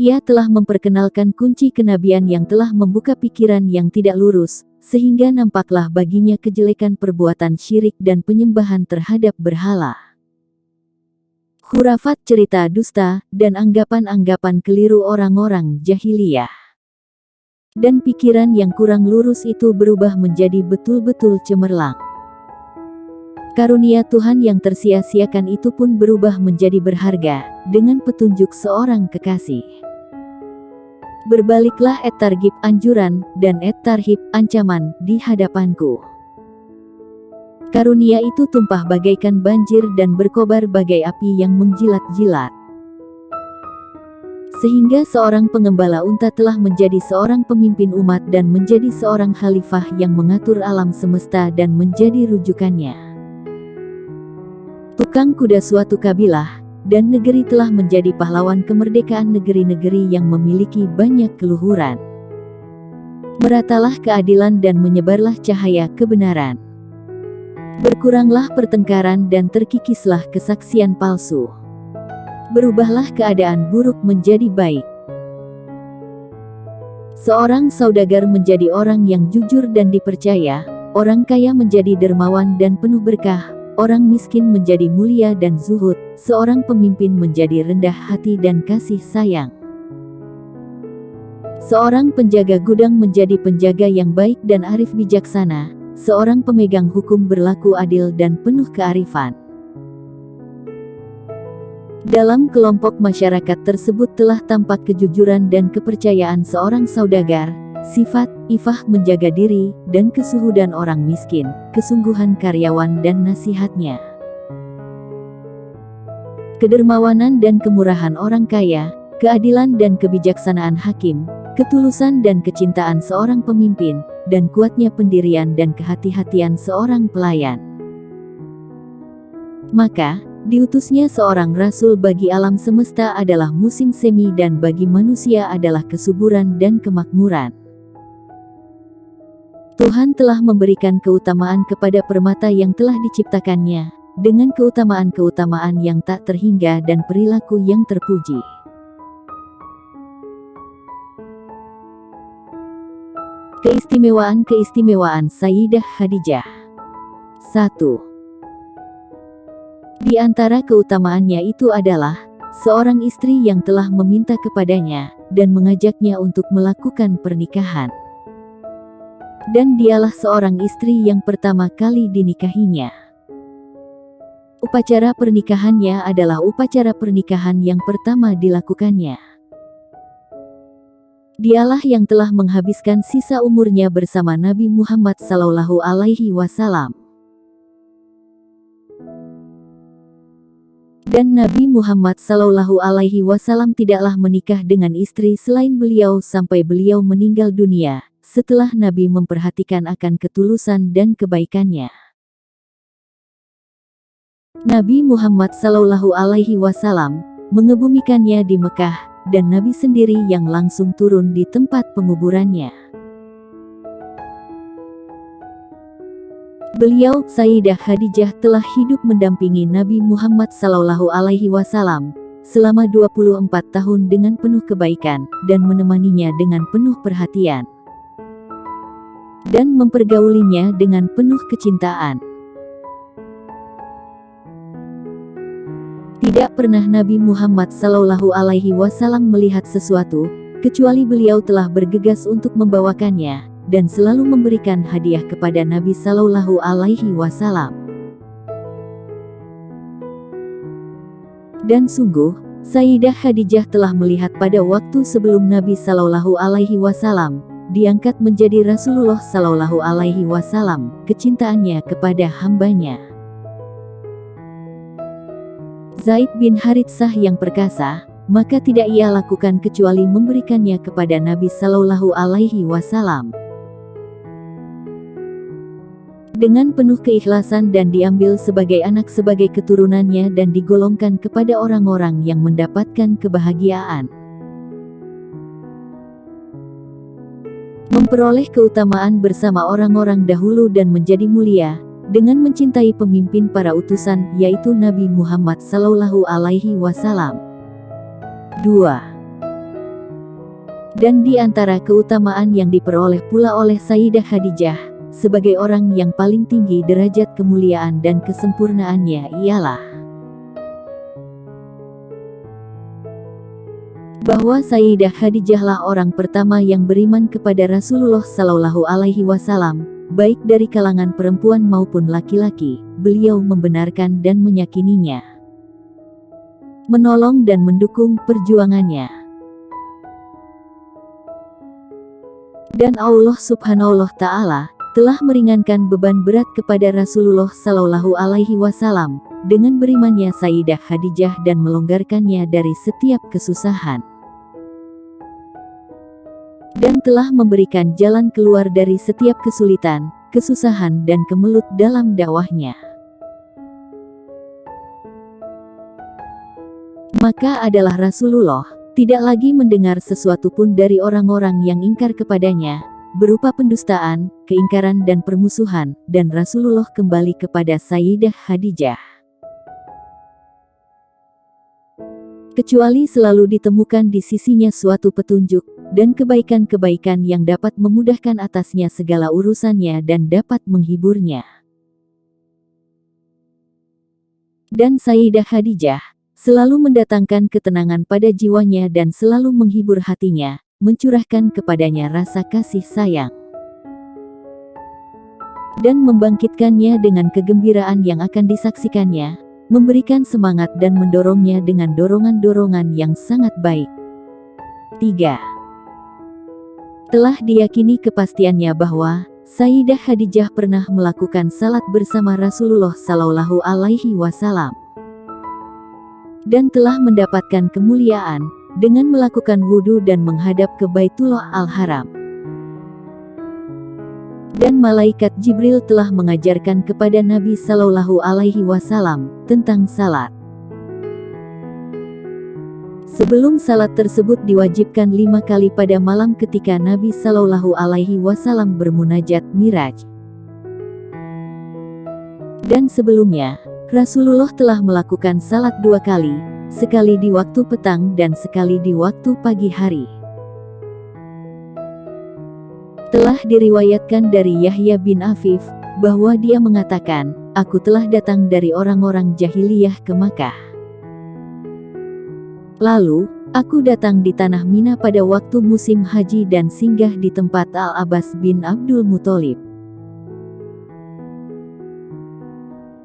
Ia telah memperkenalkan kunci kenabian yang telah membuka pikiran yang tidak lurus, sehingga nampaklah baginya kejelekan perbuatan syirik dan penyembahan terhadap berhala. Khurafat cerita dusta, dan anggapan-anggapan keliru orang-orang jahiliyah. Dan pikiran yang kurang lurus itu berubah menjadi betul-betul cemerlang. Karunia Tuhan yang tersia-siakan itu pun berubah menjadi berharga, dengan petunjuk seorang kekasih. Berbaliklah et-targhib anjuran, dan et-tarhib ancaman, di hadapanku. Karunia itu tumpah bagaikan banjir dan berkobar bagai api yang menjilat-jilat. Sehingga seorang pengembala unta telah menjadi seorang pemimpin umat dan menjadi seorang khalifah yang mengatur alam semesta dan menjadi rujukannya. Tukang kuda suatu kabilah dan negeri telah menjadi pahlawan kemerdekaan negeri-negeri yang memiliki banyak keluhuran. Meratalah keadilan dan menyebarlah cahaya kebenaran. Berkuranglah pertengkaran dan terkikislah kesaksian palsu. Berubahlah keadaan buruk menjadi baik. Seorang saudagar menjadi orang yang jujur dan dipercaya, orang kaya menjadi dermawan dan penuh berkah, orang miskin menjadi mulia dan zuhud, seorang pemimpin menjadi rendah hati dan kasih sayang. Seorang penjaga gudang menjadi penjaga yang baik dan arif bijaksana, seorang pemegang hukum berlaku adil dan penuh kearifan. Dalam kelompok masyarakat tersebut telah tampak kejujuran dan kepercayaan seorang saudagar, sifat, ifah menjaga diri, dan kesuhudan orang miskin, kesungguhan karyawan dan nasihatnya. Kedermawanan dan kemurahan orang kaya, keadilan dan kebijaksanaan hakim, ketulusan dan kecintaan seorang pemimpin, dan kuatnya pendirian dan kehati-hatian seorang pelayan. Maka, diutusnya seorang rasul bagi alam semesta adalah musim semi dan bagi manusia adalah kesuburan dan kemakmuran. Tuhan telah memberikan keutamaan kepada permata yang telah diciptakannya, dengan keutamaan-keutamaan yang tak terhingga dan perilaku yang terpuji. Keistimewaan-keistimewaan Sayyidah Khadijah. 1. Di antara keutamaannya itu adalah, seorang istri yang telah meminta kepadanya, dan mengajaknya untuk melakukan pernikahan. Dan dialah seorang istri yang pertama kali dinikahinya. Upacara pernikahannya adalah upacara pernikahan yang pertama dilakukannya. Dialah yang telah menghabiskan sisa umurnya bersama Nabi Muhammad SAW. Dan Nabi Muhammad SAW tidaklah menikah dengan istri selain beliau sampai beliau meninggal dunia, setelah Nabi memperhatikan akan ketulusan dan kebaikannya. Nabi Muhammad SAW mengebumikannya di Mekah, dan Nabi sendiri yang langsung turun di tempat penguburannya. Beliau, Sayyidah Khadijah, telah hidup mendampingi Nabi Muhammad SAW selama 24 tahun dengan penuh kebaikan, dan menemaninya dengan penuh perhatian, dan mempergaulinya dengan penuh kecintaan. Tidak pernah Nabi Muhammad SAW melihat sesuatu, kecuali beliau telah bergegas untuk membawakannya, dan selalu memberikan hadiah kepada Nabi SAW. Dan sungguh, Sayyidah Khadijah telah melihat pada waktu sebelum Nabi SAW diangkat menjadi Rasulullah SAW, kecintaannya kepada hambanya Zaid bin Haritsah yang perkasa, maka tidak ia lakukan kecuali memberikannya kepada Nabi SAW. Dengan penuh keikhlasan dan diambil sebagai anak sebagai keturunannya dan digolongkan kepada orang-orang yang mendapatkan kebahagiaan. Memperoleh keutamaan bersama orang-orang dahulu dan menjadi mulia, dengan mencintai pemimpin para utusan, yaitu Nabi Muhammad SAW. 2. Dan di antara keutamaan yang diperoleh pula oleh Sayyidah Khadijah, sebagai orang yang paling tinggi derajat kemuliaan dan kesempurnaannya ialah bahwa Sayyidah Khadijahlah orang pertama yang beriman kepada Rasulullah SAW, baik dari kalangan perempuan maupun laki-laki. Beliau membenarkan dan meyakininya, menolong dan mendukung perjuangannya. Dan Allah Subhanahu wa Ta'ala telah meringankan beban berat kepada Rasulullah SAW dengan berimannya Sayyidah Khadijah dan melonggarkannya dari setiap kesusahan, dan telah memberikan jalan keluar dari setiap kesulitan, kesusahan dan kemelut dalam dakwahnya. Maka adalah Rasulullah tidak lagi mendengar sesuatu pun dari orang-orang yang ingkar kepadanya, berupa pendustaan, keingkaran dan permusuhan, dan Rasulullah kembali kepada Sayyidah Khadijah. Kecuali selalu ditemukan di sisinya suatu petunjuk, dan kebaikan-kebaikan yang dapat memudahkan atasnya segala urusannya dan dapat menghiburnya. Dan Sayyidah Khadijah selalu mendatangkan ketenangan pada jiwanya dan selalu menghibur hatinya, mencurahkan kepadanya rasa kasih sayang. dan membangkitkannya dengan kegembiraan yang akan disaksikannya, memberikan semangat dan mendorongnya dengan dorongan-dorongan yang sangat baik. 3. Telah diyakini kepastiannya bahwa Sayyidah Khadijah pernah melakukan salat bersama Rasulullah Shallallahu Alaihi Wasallam dan telah mendapatkan kemuliaan dengan melakukan wudhu dan menghadap ke Baitullah Al-Haram. Dan malaikat Jibril telah mengajarkan kepada Nabi Shallallahu Alaihi Wasallam tentang salat. Sebelum salat tersebut diwajibkan 5 kali pada malam ketika Nabi Shallallahu Alaihi Wasallam bermunajat Miraj. Dan sebelumnya, Rasulullah telah melakukan salat 2 kali, sekali di waktu petang dan sekali di waktu pagi hari. Telah diriwayatkan dari Yahya bin Afif, bahwa dia mengatakan, "Aku telah datang dari orang-orang jahiliyah ke Makkah. Lalu, aku datang di tanah Mina pada waktu musim haji dan singgah di tempat Al-Abbas bin Abdul Muthalib.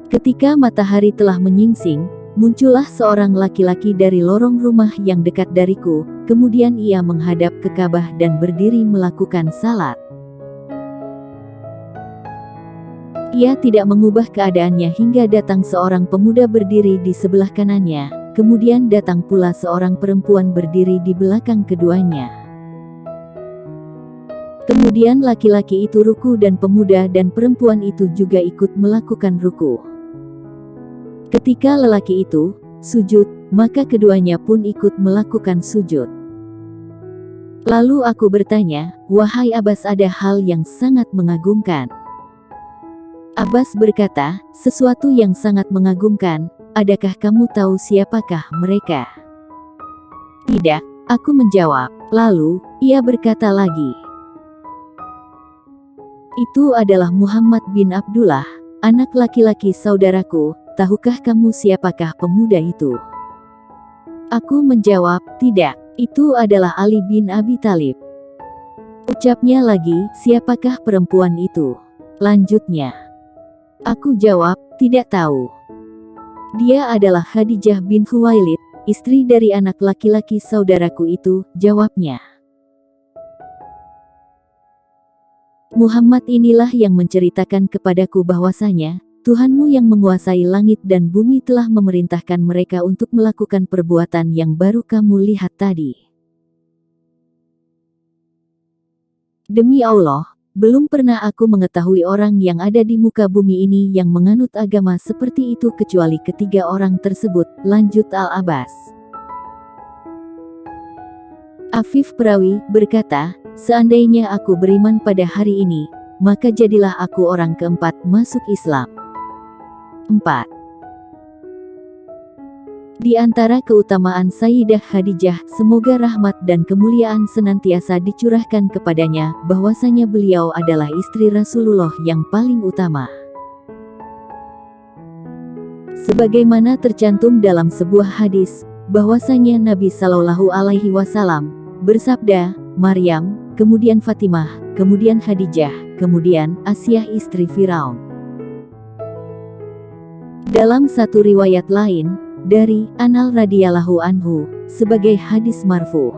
Ketika matahari telah menyingsing, muncullah seorang laki-laki dari lorong rumah yang dekat dariku, kemudian ia menghadap ke Ka'bah dan berdiri melakukan salat. Ia tidak mengubah keadaannya hingga datang seorang pemuda berdiri di sebelah kanannya, kemudian datang pula seorang perempuan berdiri di belakang keduanya. Kemudian laki-laki itu ruku dan pemuda dan perempuan itu juga ikut melakukan ruku. Ketika lelaki itu sujud, maka keduanya pun ikut melakukan sujud. Lalu aku bertanya, 'Wahai Abbas, ada hal yang sangat mengagumkan.' Abbas berkata, 'Sesuatu yang sangat mengagumkan. Adakah kamu tahu siapakah mereka?' 'Tidak,' aku menjawab. Lalu, ia berkata lagi, 'Itu adalah Muhammad bin Abdullah, anak laki-laki saudaraku. Tahukah kamu siapakah pemuda itu?' Aku menjawab, 'Tidak, itu adalah Ali bin Abi Thalib.' Ucapnya lagi, 'Siapakah perempuan itu?' Lanjutnya, aku jawab, 'Tidak tahu.' 'Dia adalah Khadijah bin Khuwailid, istri dari anak laki-laki saudaraku itu,' jawabnya. Muhammad inilah yang menceritakan kepadaku bahwasanya Tuhanmu yang menguasai langit dan bumi telah memerintahkan mereka untuk melakukan perbuatan yang baru kamu lihat tadi. Demi Allah, belum pernah aku mengetahui orang yang ada di muka bumi ini yang menganut agama seperti itu kecuali ketiga orang tersebut," lanjut Al-Abbas. Afif Perawi berkata, "Seandainya aku beriman pada hari ini, maka jadilah aku orang keempat masuk Islam." 4. Di antara keutamaan Sayyidah Khadijah, semoga rahmat dan kemuliaan senantiasa dicurahkan kepadanya, bahwasanya beliau adalah istri Rasulullah yang paling utama. Sebagaimana tercantum dalam sebuah hadis, bahwasanya Nabi Shallallahu Alaihi Wasallam bersabda, "Maryam, kemudian Fatimah, kemudian Khadijah, kemudian Asyah istri Firaun." Dalam satu riwayat lain, dari Anas radhiyallahu anhu, sebagai hadis marfu,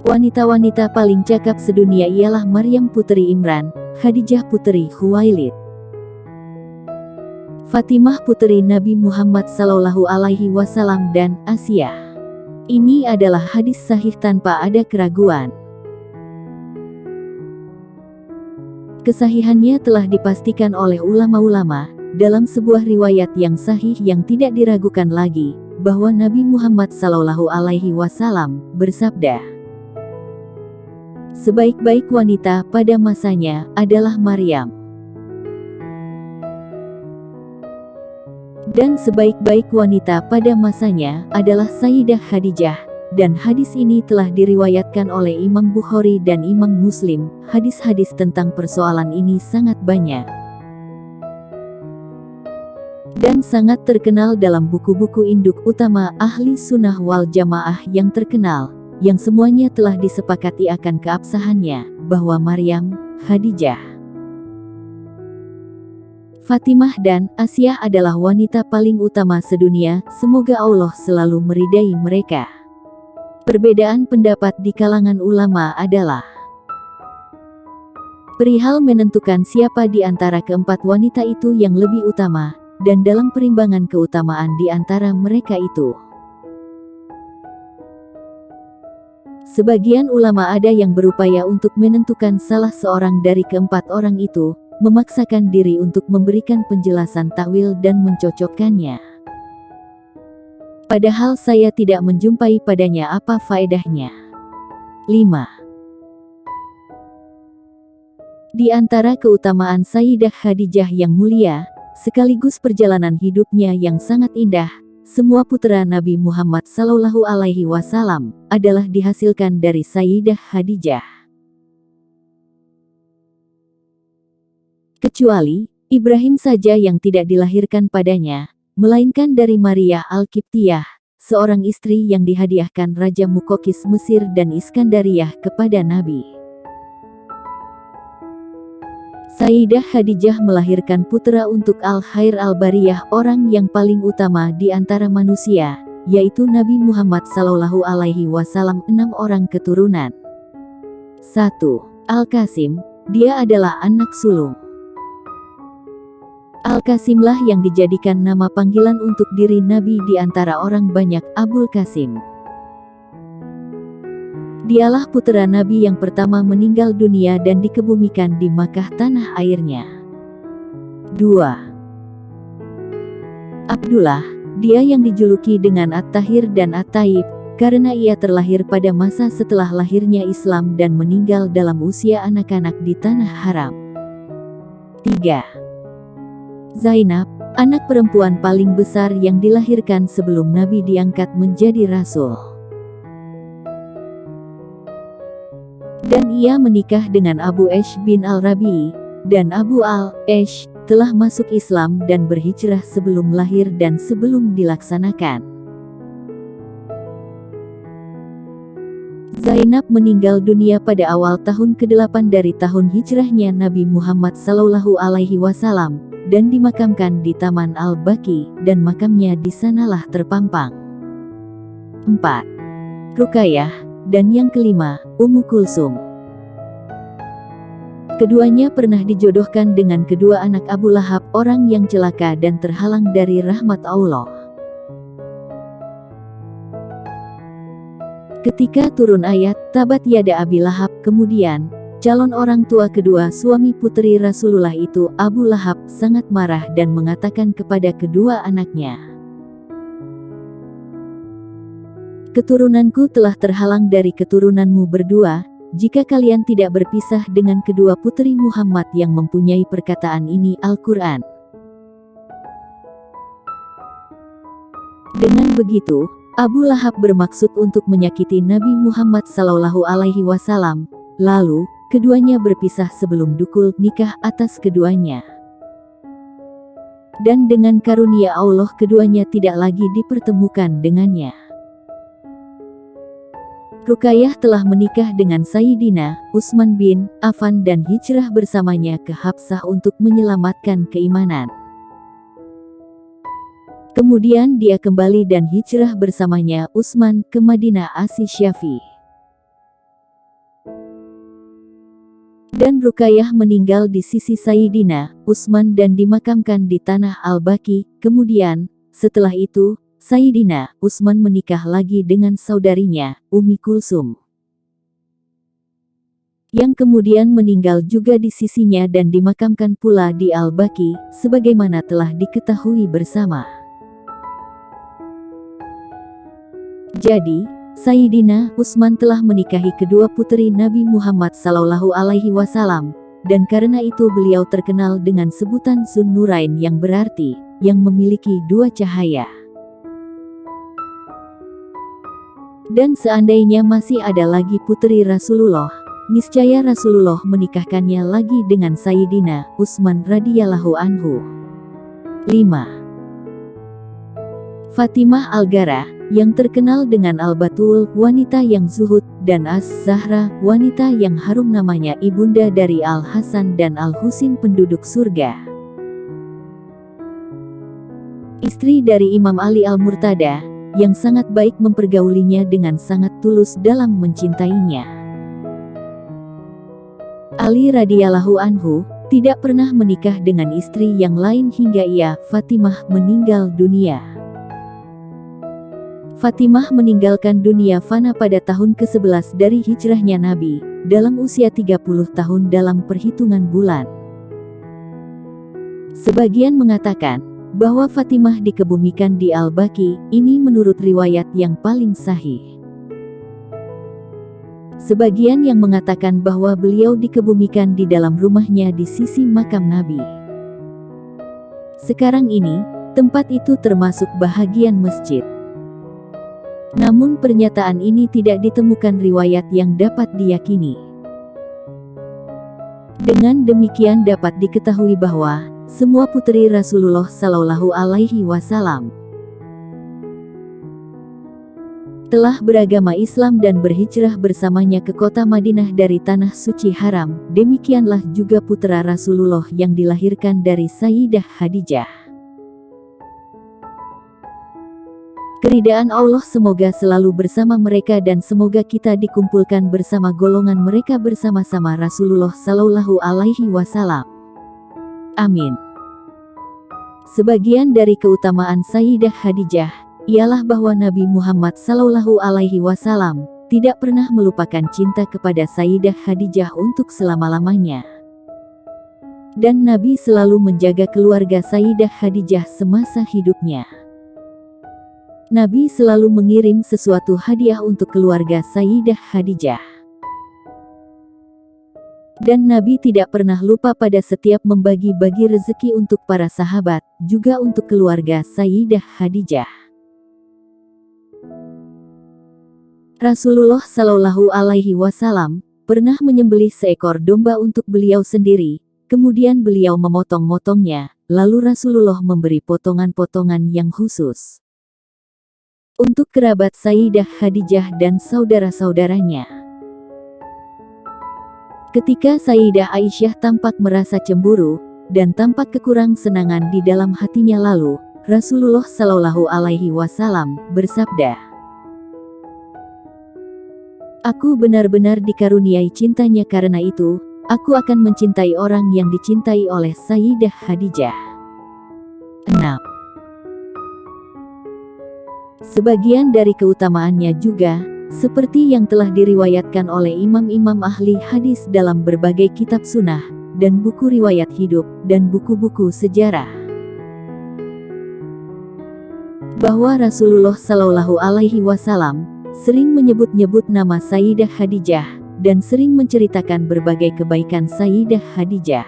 wanita-wanita paling cakap sedunia ialah Maryam putri Imran, Khadijah putri Khuwailid, Fatimah putri Nabi Muhammad Sallallahu Alaihi Wasallam dan Asyah. Ini adalah hadis sahih tanpa ada keraguan. Kesahihannya telah dipastikan oleh ulama-ulama, dalam sebuah riwayat yang sahih yang tidak diragukan lagi, bahwa Nabi Muhammad Sallallahu Alaihi Wasallam bersabda, "Sebaik-baik wanita pada masanya adalah Maryam. Dan sebaik-baik wanita pada masanya adalah Sayyidah Khadijah." Dan hadis ini telah diriwayatkan oleh Imam Bukhari dan Imam Muslim. Hadis-hadis tentang persoalan ini sangat banyak dan sangat terkenal dalam buku-buku induk utama Ahli Sunnah wal Jamaah yang terkenal, yang semuanya telah disepakati akan keabsahannya, bahwa Maryam, Khadijah, Fatimah dan Asiyah adalah wanita paling utama sedunia, semoga Allah selalu meridai mereka. Perbedaan pendapat di kalangan ulama adalah perihal menentukan siapa di antara keempat wanita itu yang lebih utama, dan dalam perimbangan keutamaan di antara mereka itu. Sebagian ulama ada yang berupaya untuk menentukan salah seorang dari keempat orang itu, memaksakan diri untuk memberikan penjelasan takwil dan mencocokkannya. Padahal saya tidak menjumpai padanya apa faedahnya. 5. Di antara keutamaan Sayyidah Khadijah yang mulia, sekaligus perjalanan hidupnya yang sangat indah, semua putra Nabi Muhammad SAW adalah dihasilkan dari Sayyidah Khadijah. Kecuali Ibrahim saja yang tidak dilahirkan padanya, melainkan dari Maria Al-Qibtiyah, seorang istri yang dihadiahkan Raja Muqawqis Mesir dan Iskandariyah kepada Nabi. Sayyidah Khadijah melahirkan putra untuk Al-Khair Al-Bariyah, orang yang paling utama di antara manusia, yaitu Nabi Muhammad SAW, 6 orang keturunan. 1. Al-Qasim, dia adalah anak sulung. Al-Qasimlah yang dijadikan nama panggilan untuk diri Nabi di antara orang banyak, Abul Qasim. Dialah putra Nabi yang pertama meninggal dunia dan dikebumikan di Makkah tanah airnya. 2. Abdullah, dia yang dijuluki dengan At-Tahir dan At-Taib, karena ia terlahir pada masa setelah lahirnya Islam dan meninggal dalam usia anak-anak di tanah haram. 3. Zainab, anak perempuan paling besar yang dilahirkan sebelum Nabi diangkat menjadi Rasul. Dan ia menikah dengan Abu Aish bin Al-Rabi'i, dan Abu Al-Aish telah masuk Islam dan berhijrah sebelum lahir dan sebelum dilaksanakan. Zainab meninggal dunia pada awal tahun ke-8 dari tahun hijrahnya Nabi Muhammad SAW, dan dimakamkan di Taman Al-Baqi, dan makamnya di sanalah terpampang. 4. Ruqayyah, dan yang kelima, Ummu Kulsum. Keduanya pernah dijodohkan dengan kedua anak Abu Lahab, orang yang celaka dan terhalang dari rahmat Allah. Ketika turun ayat Tabat Yada Abi Lahab, kemudian calon orang tua kedua suami putri Rasulullah itu, Abu Lahab, sangat marah dan mengatakan kepada kedua anaknya, "Keturunanku telah terhalang dari keturunanmu berdua, jika kalian tidak berpisah dengan kedua putri Muhammad yang mempunyai perkataan ini Al-Quran." Dengan begitu, Abu Lahab bermaksud untuk menyakiti Nabi Muhammad SAW, lalu keduanya berpisah sebelum dukul nikah atas keduanya. Dan dengan karunia Allah keduanya tidak lagi dipertemukan dengannya. Ruqayyah telah menikah dengan Sayyidina Utsman bin Affan dan hijrah bersamanya ke Habsah untuk menyelamatkan keimanan. Kemudian dia kembali dan hijrah bersamanya Utsman ke Madinah As-Syafi. Dan Ruqayyah meninggal di sisi Sayyidina Utsman dan dimakamkan di tanah Al-Baqi. Kemudian, setelah itu, Sayyidina Utsman menikah lagi dengan saudarinya, Ummi Kulsum, yang kemudian meninggal juga di sisinya dan dimakamkan pula di Al-Baqi, sebagaimana telah diketahui bersama. Jadi, Sayyidina Utsman telah menikahi kedua putri Nabi Muhammad SAW, dan karena itu beliau terkenal dengan sebutan Dzun Nurain yang berarti, yang memiliki dua cahaya. Dan seandainya masih ada lagi putri Rasulullah, niscaya Rasulullah menikahkannya lagi dengan Sayyidina Utsman radhiyallahu anhu. 5. Fatimah Al-Ghara, yang terkenal dengan Al-Batul, wanita yang zuhud, dan Az-Zahra, wanita yang harum namanya ibunda dari Al-Hasan dan Al-Husin penduduk surga. istri dari Imam Ali Al-Murtada, yang sangat baik mempergaulinya dengan sangat tulus dalam mencintainya. Ali radhiyallahu anhu tidak pernah menikah dengan istri yang lain hingga ia, Fatimah, meninggal dunia. Fatimah meninggalkan dunia fana pada tahun ke-11 dari hijrahnya Nabi, dalam usia 30 tahun dalam perhitungan bulan. Sebagian mengatakan bahwa Fatimah dikebumikan di Al-Baqi, ini menurut riwayat yang paling sahih. Sebagian yang mengatakan bahwa beliau dikebumikan di dalam rumahnya di sisi makam Nabi. Sekarang ini, tempat itu termasuk bahagian masjid. Namun pernyataan ini tidak ditemukan riwayat yang dapat diyakini. Dengan demikian dapat diketahui bahwa semua putri Rasulullah Shallallahu Alaihi Wasallam telah beragama Islam dan berhijrah bersamanya ke kota Madinah dari tanah suci haram. Demikianlah juga putra Rasulullah yang dilahirkan dari Sayyidah Khadijah. Keridaan Allah semoga selalu bersama mereka dan semoga kita dikumpulkan bersama golongan mereka bersama-sama Rasulullah Shallallahu Alaihi Wasallam. Amin. Sebagian dari keutamaan Sayyidah Khadijah ialah bahwa Nabi Muhammad Shallallahu Alaihi Wasallam tidak pernah melupakan cinta kepada Sayyidah Khadijah untuk selama-lamanya. Dan Nabi selalu menjaga keluarga Sayyidah Khadijah semasa hidupnya. Nabi selalu mengirim sesuatu hadiah untuk keluarga Sayyidah Khadijah. Dan Nabi tidak pernah lupa pada setiap membagi-bagi rezeki untuk para sahabat, juga untuk keluarga Sayyidah Khadijah. Rasulullah Shallallahu Alaihi Wasallam pernah menyembelih seekor domba untuk beliau sendiri, kemudian beliau memotong-motongnya, lalu Rasulullah memberi potongan-potongan yang khusus untuk kerabat Sayyidah Khadijah dan saudara-saudaranya. Ketika Sayyidah Aisyah tampak merasa cemburu dan tampak kekurang senangan di dalam hatinya, lalu Rasulullah Shallallahu Alaihi Wasallam bersabda, "Aku benar-benar dikaruniai cintanya, karena itu aku akan mencintai orang yang dicintai oleh Sayyidah Khadijah." 6. Sebagian dari keutamaannya juga seperti yang telah diriwayatkan oleh imam-imam ahli hadis dalam berbagai kitab sunnah, dan buku riwayat hidup, dan buku-buku sejarah, bahwa Rasulullah Shallallahu Alaihi Wasallam sering menyebut-nyebut nama Sayyidah Khadijah, dan sering menceritakan berbagai kebaikan Sayyidah Khadijah,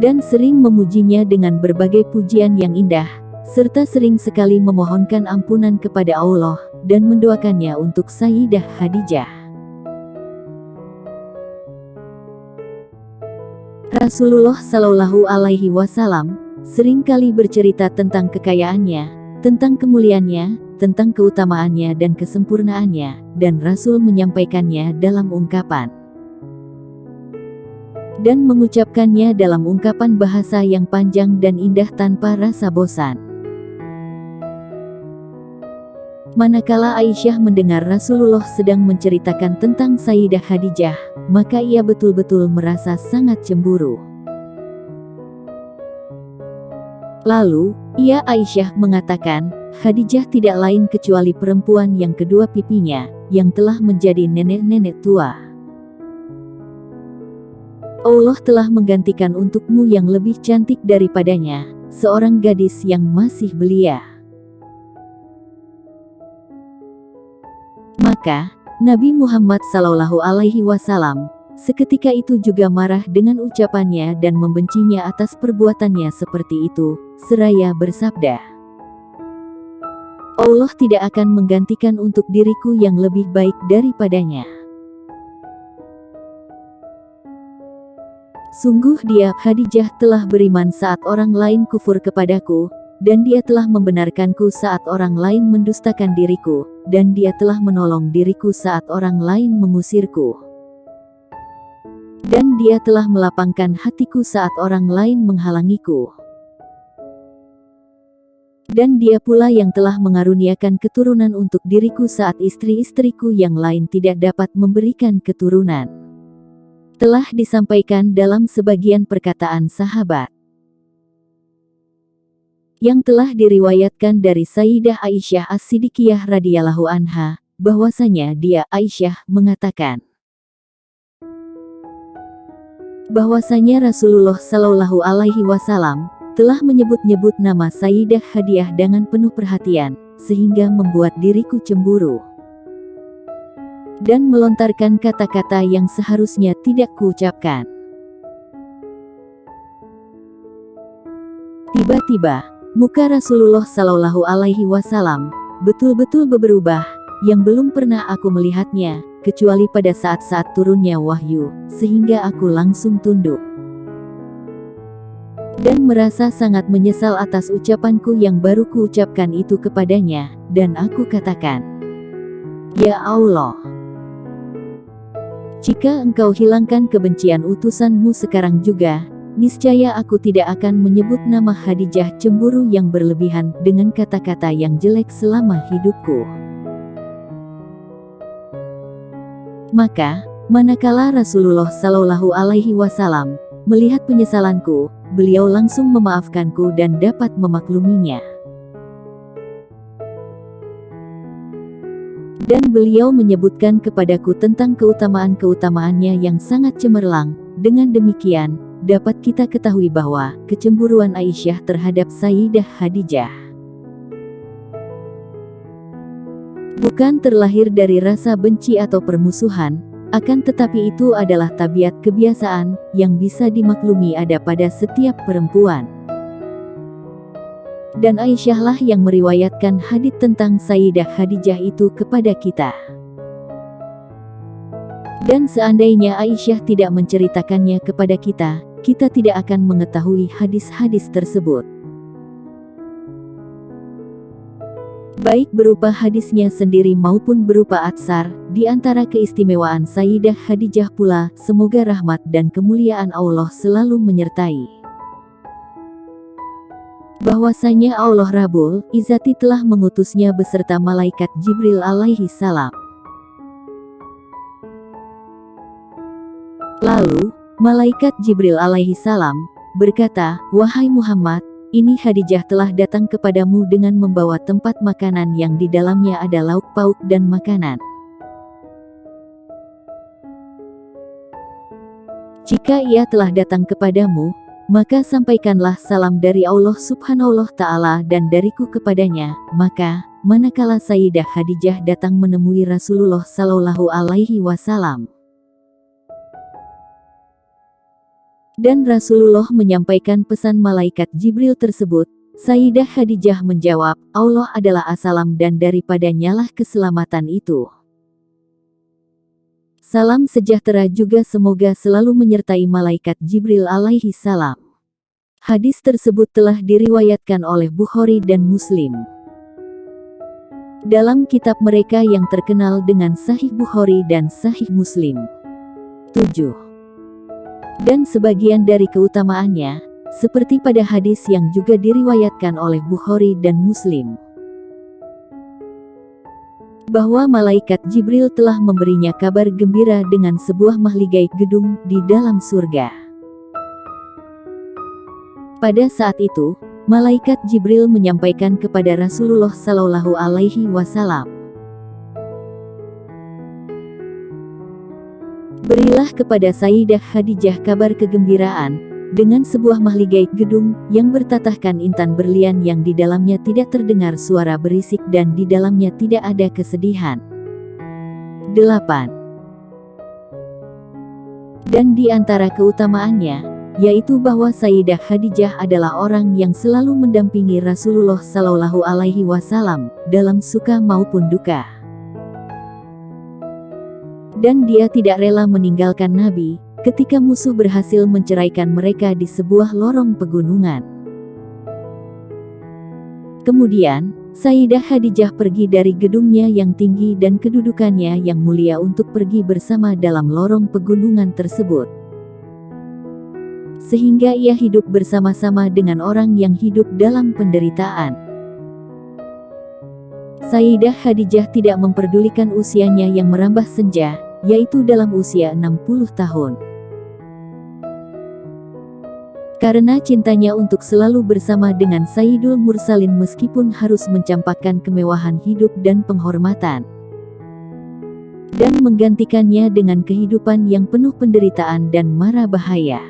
dan sering memujinya dengan berbagai pujian yang indah, serta sering sekali memohonkan ampunan kepada Allah dan mendoakannya untuk Sayyidah Khadijah. Rasulullah Shallallahu Alaihi Wasallam seringkali bercerita tentang kekayaannya, tentang kemuliaannya, tentang keutamaannya dan kesempurnaannya, dan Rasul menyampaikannya dalam ungkapan dan mengucapkannya dalam ungkapan bahasa yang panjang dan indah tanpa rasa bosan. Manakala Aisyah mendengar Rasulullah sedang menceritakan tentang Sayyidah Khadijah, maka ia betul-betul merasa sangat cemburu. Lalu, ia Aisyah mengatakan, Khadijah tidak lain kecuali perempuan yang kedua pipinya, yang telah menjadi nenek-nenek tua. Allah telah menggantikan untukmu yang lebih cantik daripadanya, seorang gadis yang masih belia. Maka, Nabi Muhammad Shallallahu Alaihi Wasallam seketika itu juga marah dengan ucapannya dan membencinya atas perbuatannya seperti itu, seraya bersabda, Allah tidak akan menggantikan untuk diriku yang lebih baik daripadanya. Sungguh dia, Khadijah, telah beriman saat orang lain kufur kepadaku, dan dia telah membenarkanku saat orang lain mendustakan diriku, dan dia telah menolong diriku saat orang lain mengusirku. Dan dia telah melapangkan hatiku saat orang lain menghalangiku. Dan dia pula yang telah mengaruniakan keturunan untuk diriku saat istri-istriku yang lain tidak dapat memberikan keturunan. Telah disampaikan dalam sebagian perkataan sahabat. Yang telah diriwayatkan dari Sayyidah Aisyah As-Siddiqiyah radhiyallahu anha, bahwasanya dia Aisyah mengatakan bahwasanya Rasulullah Shallallahu Alaihi Wasallam telah menyebut-nyebut nama Sayyidah Khadijah dengan penuh perhatian, sehingga membuat diriku cemburu. Dan melontarkan kata-kata yang seharusnya tidak kuucapkan. Tiba-tiba, muka Rasulullah Shallallahu Alaihi Wasallam betul-betul berubah, yang belum pernah aku melihatnya, kecuali pada saat-saat turunnya wahyu, sehingga aku langsung tunduk. Dan merasa sangat menyesal atas ucapanku yang baru kuucapkan itu kepadanya, dan aku katakan, "Ya Allah, jika Engkau hilangkan kebencian utusanmu sekarang juga, niscaya aku tidak akan menyebut nama Khadijah cemburu yang berlebihan dengan kata-kata yang jelek selama hidupku." Maka, manakala Rasulullah Shallallahu Alaihi Wasallam melihat penyesalanku, beliau langsung memaafkanku dan dapat memakluminya. Dan beliau menyebutkan kepadaku tentang keutamaan-keutamaannya yang sangat cemerlang. Dengan demikian, dapat kita ketahui bahwa kecemburuan Aisyah terhadap Sayyidah Khadijah bukan terlahir dari rasa benci atau permusuhan, akan tetapi itu adalah tabiat kebiasaan yang bisa dimaklumi ada pada setiap perempuan. Dan Aisyahlah yang meriwayatkan hadits tentang Sayyidah Khadijah itu kepada kita. Dan seandainya Aisyah tidak menceritakannya kepada kita, kita tidak akan mengetahui hadis-hadis tersebut. Baik berupa hadisnya sendiri maupun berupa atsar, di antara keistimewaan Sayyidah Khadijah pula, semoga rahmat dan kemuliaan Allah selalu menyertai. Bahwasanya Allah Rabbul Izzati telah mengutusnya beserta malaikat Jibril alaihi salam. Lalu, malaikat Jibril alaihi salam berkata, "Wahai Muhammad, ini Khadijah telah datang kepadamu dengan membawa tempat makanan yang di dalamnya ada lauk pauk dan makanan. Jika ia telah datang kepadamu, maka sampaikanlah salam dari Allah Subhanahu wa Ta'ala dan dariku kepadanya." Maka, manakala Sayyidah Khadijah datang menemui Rasulullah Shallallahu Alaihi Wasallam, dan Rasulullah menyampaikan pesan malaikat Jibril tersebut, Sayyidah Khadijah menjawab, "Allah adalah asalam dan daripadanya lah keselamatan itu. Salam sejahtera juga semoga selalu menyertai malaikat Jibril alaihi salam." Hadis tersebut telah diriwayatkan oleh Bukhari dan Muslim. Dalam kitab mereka yang terkenal dengan Sahih Bukhari dan Sahih Muslim. 7. Dan sebagian dari keutamaannya, seperti pada hadis yang juga diriwayatkan oleh Bukhari dan Muslim, bahwa malaikat Jibril telah memberinya kabar gembira dengan sebuah mahligai gedung di dalam surga. Pada saat itu, malaikat Jibril menyampaikan kepada Rasulullah Shallallahu Alaihi Wasallam, "Berilah kepada Sayyidah Khadijah kabar kegembiraan, dengan sebuah mahligai gedung, yang bertatahkan intan berlian yang di dalamnya tidak terdengar suara berisik dan di dalamnya tidak ada kesedihan." 8. Dan di antara keutamaannya, yaitu bahwa Sayyidah Khadijah adalah orang yang selalu mendampingi Rasulullah Shallallahu Alaihi Wasallam, dalam suka maupun duka. Dan dia tidak rela meninggalkan Nabi, ketika musuh berhasil menceraikan mereka di sebuah lorong pegunungan. Kemudian, Sayyidah Khadijah pergi dari gedungnya yang tinggi dan kedudukannya yang mulia untuk pergi bersama dalam lorong pegunungan tersebut. sehingga ia hidup bersama-sama dengan orang yang hidup dalam penderitaan. Sayyidah Khadijah tidak memperdulikan usianya yang merambah senja, yaitu dalam usia 60 tahun. Karena cintanya untuk selalu bersama dengan Sayyidul Mursalin meskipun harus mencampakkan kemewahan hidup dan penghormatan, dan menggantikannya dengan kehidupan yang penuh penderitaan dan mara bahaya.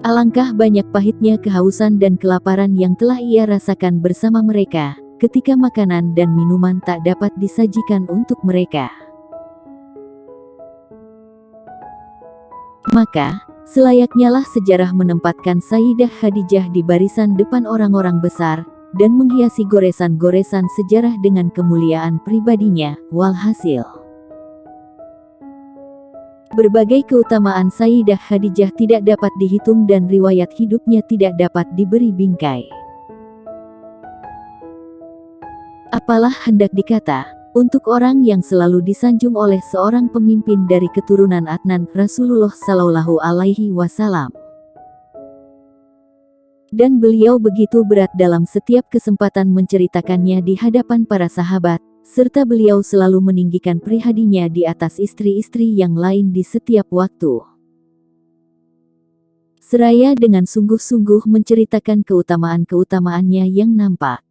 Alangkah banyak pahitnya kehausan dan kelaparan yang telah ia rasakan bersama mereka, ketika makanan dan minuman tak dapat disajikan untuk mereka. Maka, selayaknya lah sejarah menempatkan Sayyidah Khadijah di barisan depan orang-orang besar, dan menghiasi goresan-goresan sejarah dengan kemuliaan pribadinya. Walhasil, berbagai keutamaan Sayyidah Khadijah tidak dapat dihitung dan riwayat hidupnya tidak dapat diberi bingkai. Apalah hendak dikata, untuk orang yang selalu disanjung oleh seorang pemimpin dari keturunan Adnan, Rasulullah Shallallahu Alaihi Wasallam. Dan beliau begitu berat dalam setiap kesempatan menceritakannya di hadapan para sahabat, serta beliau selalu meninggikan prihadinya di atas istri-istri yang lain di setiap waktu. Seraya dengan sungguh-sungguh menceritakan keutamaan-keutamaannya yang nampak.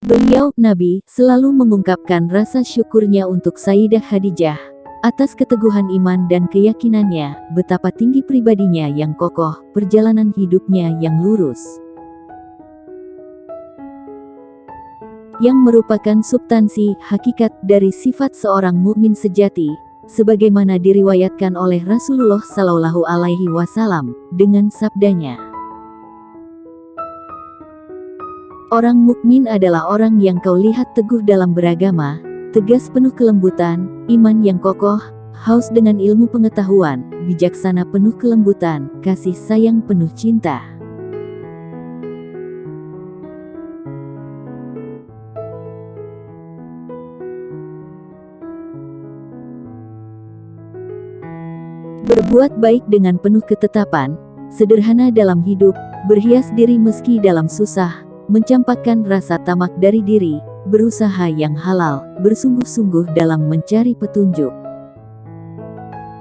Beliau, Nabi, selalu mengungkapkan rasa syukurnya untuk Sayyidah Khadijah, atas keteguhan iman dan keyakinannya, betapa tinggi pribadinya yang kokoh, perjalanan hidupnya yang lurus, yang merupakan substansi, hakikat dari sifat seorang mukmin sejati, sebagaimana diriwayatkan oleh Rasulullah Shallallahu Alaihi Wasallam, dengan sabdanya, orang mukmin adalah orang yang kau lihat teguh dalam beragama, tegas penuh kelembutan, iman yang kokoh, haus dengan ilmu pengetahuan, bijaksana penuh kelembutan, kasih sayang penuh cinta. Berbuat baik dengan penuh ketetapan, sederhana dalam hidup, berhias diri meski dalam susah, mencampakkan rasa tamak dari diri, berusaha yang halal, bersungguh-sungguh dalam mencari petunjuk,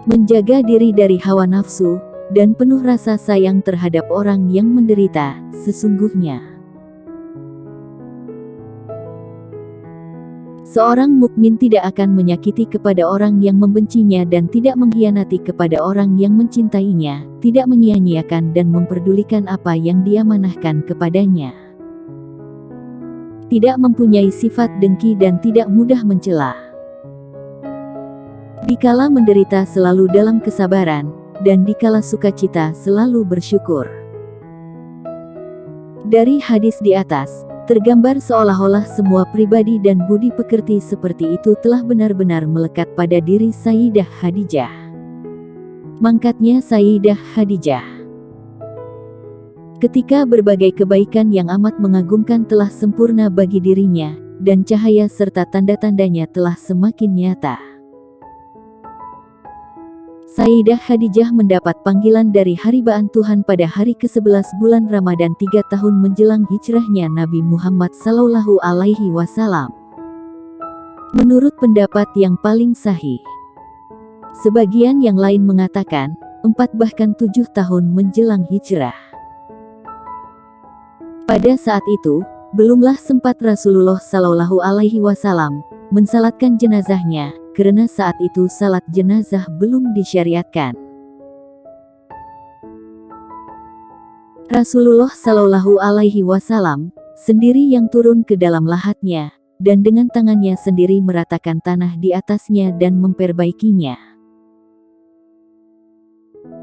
menjaga diri dari hawa nafsu, dan penuh rasa sayang terhadap orang yang menderita. Sesungguhnya, seorang mukmin tidak akan menyakiti kepada orang yang membencinya dan tidak mengkhianati kepada orang yang mencintainya, tidak menyia-nyiakan dan memperdulikan apa yang diamanahkan kepadanya, tidak mempunyai sifat dengki dan tidak mudah mencela. Dikala menderita selalu dalam kesabaran, dan dikala sukacita selalu bersyukur. Dari hadis di atas, tergambar seolah-olah semua pribadi dan budi pekerti seperti itu telah benar-benar melekat pada diri Sayyidah Khadijah. Mangkatnya Sayyidah Khadijah, ketika berbagai kebaikan yang amat mengagumkan telah sempurna bagi dirinya, dan cahaya serta tanda-tandanya telah semakin nyata. Sayyidah Khadijah mendapat panggilan dari haribaan Tuhan pada hari ke-11 bulan Ramadan 3 tahun menjelang hijrahnya Nabi Muhammad Sallallahu Alaihi Wasallam. Menurut pendapat yang paling sahih, sebagian yang lain mengatakan 4 bahkan 7 tahun menjelang hijrah. Pada saat itu, belumlah sempat Rasulullah Shallallahu Alaihi Wasallam mensalatkan jenazahnya, karena saat itu salat jenazah belum disyariatkan. Rasulullah Shallallahu Alaihi Wasallam sendiri yang turun ke dalam lahatnya, dan dengan tangannya sendiri meratakan tanah di atasnya dan memperbaikinya.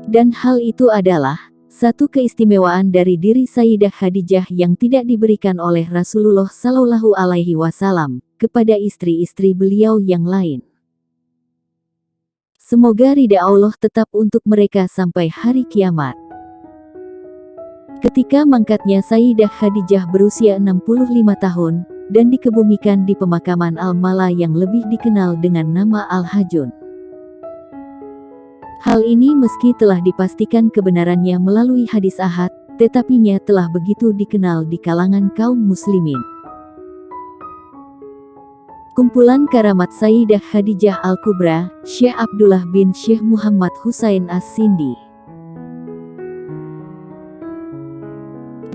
Dan hal itu adalah satu keistimewaan dari diri Sayyidah Khadijah yang tidak diberikan oleh Rasulullah Shallallahu Alaihi Wasallam kepada istri-istri beliau yang lain. Semoga ridha Allah tetap untuk mereka sampai hari kiamat. Ketika mangkatnya Sayyidah Khadijah berusia 65 tahun, dan dikebumikan di pemakaman Al-Mala yang lebih dikenal dengan nama Al-Hajun. Hal ini meski telah dipastikan kebenarannya melalui hadis ahad, tetapinya telah begitu dikenal di kalangan kaum muslimin. Kumpulan karamat Sayyidah Khadijah Al-Kubra, Syekh Abdullah bin Syekh Muhammad Husain As-Sindi.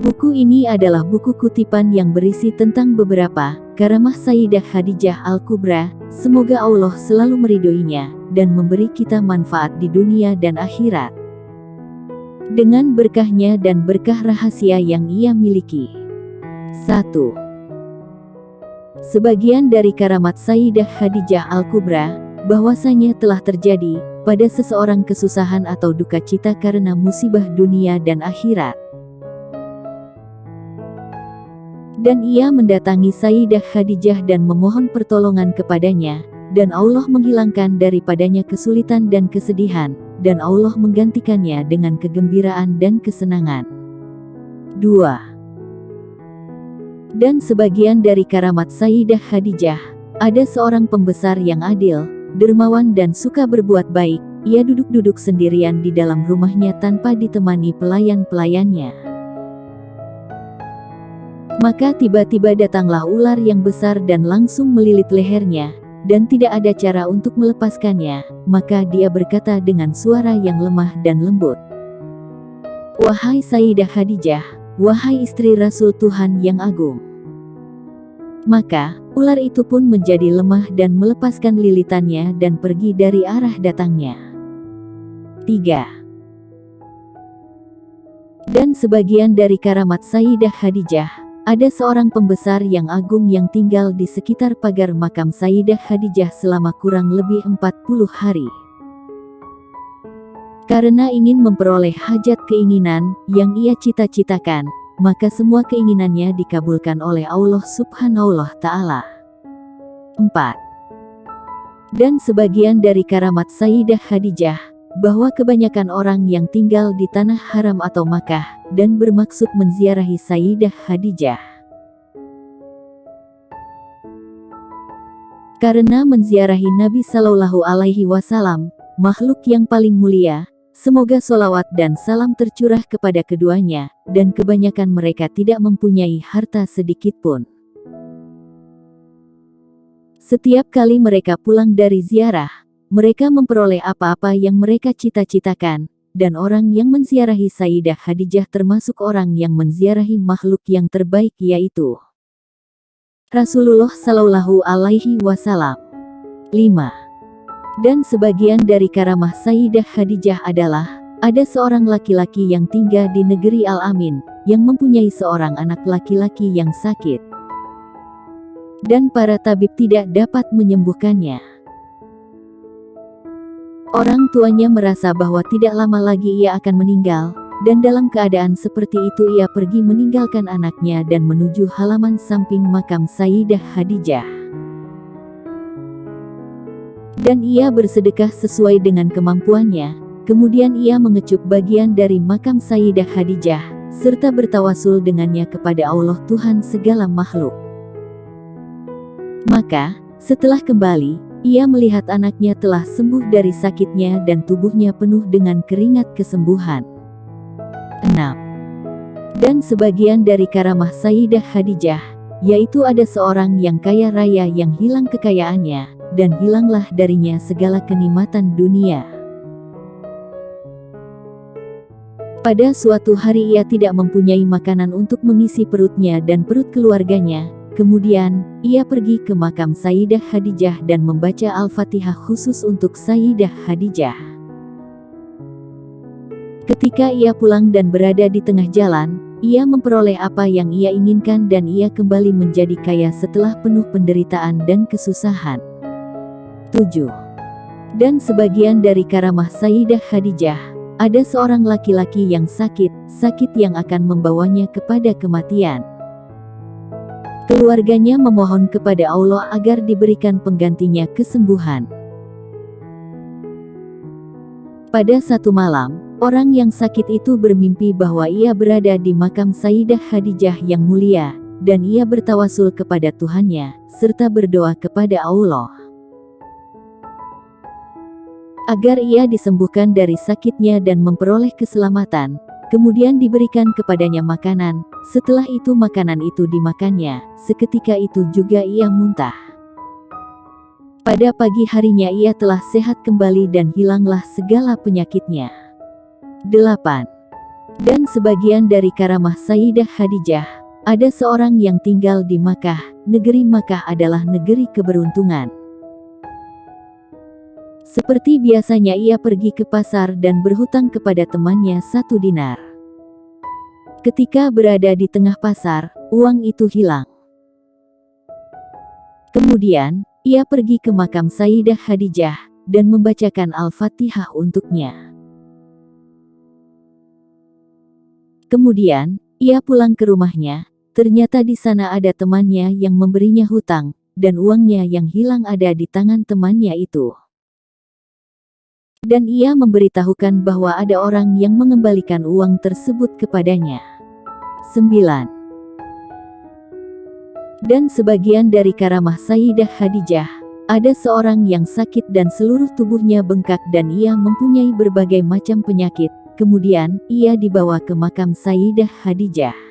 Buku ini adalah buku kutipan yang berisi tentang beberapa karamah Sayyidah Khadijah Al-Kubra. Semoga Allah selalu meridhoinya dan memberi kita manfaat di dunia dan akhirat dengan berkahnya dan berkah rahasia yang ia miliki. 1. Sebagian dari karamat Sayyidah Khadijah Al-Kubra, bahwasanya telah terjadi pada seseorang kesusahan atau duka cita karena musibah dunia dan akhirat, dan ia mendatangi Sayyidah Khadijah dan memohon pertolongan kepadanya, dan Allah menghilangkan daripadanya kesulitan dan kesedihan, dan Allah menggantikannya dengan kegembiraan dan kesenangan. 2. Dan sebagian dari karamat Sayyidah Khadijah, ada seorang pembesar yang adil, dermawan dan suka berbuat baik. Ia duduk-duduk sendirian di dalam rumahnya tanpa ditemani pelayan-pelayannya. Maka tiba-tiba datanglah ular yang besar dan langsung melilit lehernya, dan tidak ada cara untuk melepaskannya. Maka dia berkata dengan suara yang lemah dan lembut, "Wahai Sayyidah Khadijah, wahai istri Rasul Tuhan yang agung." Maka ular itu pun menjadi lemah dan melepaskan lilitannya dan pergi dari arah datangnya. 3. Dan sebagian dari karamat Sayyidah Khadijah, ada seorang pembesar yang agung yang tinggal di sekitar pagar makam Sayyidah Khadijah selama kurang lebih 40 hari. Karena ingin memperoleh hajat keinginan yang ia cita-citakan, maka semua keinginannya dikabulkan oleh Allah Subhanahu wa Ta'ala. 4. Dan sebagian dari karamat Sayyidah Khadijah, bahwa kebanyakan orang yang tinggal di tanah haram atau Makkah, dan bermaksud menziarahi Sayyidah Khadijah. Karena menziarahi Nabi Sallallahu Alaihi Wasallam, makhluk yang paling mulia, semoga solawat dan salam tercurah kepada keduanya, dan kebanyakan mereka tidak mempunyai harta sedikitpun. Setiap kali mereka pulang dari ziarah, mereka memperoleh apa-apa yang mereka cita-citakan, dan orang yang menziarahi Sayyidah Khadijah termasuk orang yang menziarahi makhluk yang terbaik, yaitu Rasulullah Sallallahu Alaihi Wasallam. 5. Dan sebagian dari karamah Sayyidah Khadijah adalah, ada seorang laki-laki yang tinggal di negeri Al-Amin, yang mempunyai seorang anak laki-laki yang sakit, dan para tabib tidak dapat menyembuhkannya. Orang tuanya merasa bahwa tidak lama lagi ia akan meninggal, dan dalam keadaan seperti itu ia pergi meninggalkan anaknya dan menuju halaman samping makam Sayyidah Khadijah. Dan ia bersedekah sesuai dengan kemampuannya, kemudian ia mengecup bagian dari makam Sayyidah Khadijah, serta bertawasul dengannya kepada Allah Tuhan segala makhluk. Maka, setelah kembali, ia melihat anaknya telah sembuh dari sakitnya dan tubuhnya penuh dengan keringat kesembuhan. 6. Dan sebagian dari karamah Sayyidah Khadijah, yaitu ada seorang yang kaya raya yang hilang kekayaannya, dan hilanglah darinya segala kenikmatan dunia. Pada suatu hari ia tidak mempunyai makanan untuk mengisi perutnya dan perut keluarganya. Kemudian, ia pergi ke makam Sayyidah Khadijah dan membaca Al-Fatihah khusus untuk Sayyidah Khadijah. Ketika ia pulang dan berada di tengah jalan, ia memperoleh apa yang ia inginkan dan ia kembali menjadi kaya setelah penuh penderitaan dan kesusahan. 7. Dan sebagian dari karamah Sayyidah Khadijah, ada seorang laki-laki yang sakit yang akan membawanya kepada kematian. Keluarganya memohon kepada Allah agar diberikan penggantinya kesembuhan. Pada satu malam, orang yang sakit itu bermimpi bahwa ia berada di makam Sayyidah Khadijah yang mulia, dan ia bertawasul kepada Tuhannya, serta berdoa kepada Allah. agar ia disembuhkan dari sakitnya dan memperoleh keselamatan. Kemudian diberikan kepadanya makanan. Setelah itu makanan itu dimakannya. Seketika itu juga ia muntah. Pada pagi harinya ia telah sehat kembali dan hilanglah segala penyakitnya. 8. Dan sebagian dari karamah Sayyidah Khadijah, ada seorang yang tinggal di Makkah. Negeri Makkah adalah negeri keberuntungan. Seperti biasanya ia pergi ke pasar dan berhutang kepada temannya 1 dinar. Ketika berada di tengah pasar, uang itu hilang. Kemudian, ia pergi ke makam Sayyidah Khadijah dan membacakan Al-Fatihah untuknya. Kemudian, ia pulang ke rumahnya. Ternyata di sana ada temannya yang memberinya hutang, dan uangnya yang hilang ada di tangan temannya itu. Dan ia memberitahukan bahwa ada orang yang mengembalikan uang tersebut kepadanya. 9. Dan sebagian dari karamah Sayyidah Khadijah, ada seorang yang sakit dan seluruh tubuhnya bengkak dan ia mempunyai berbagai macam penyakit. Kemudian, ia dibawa ke makam Sayyidah Khadijah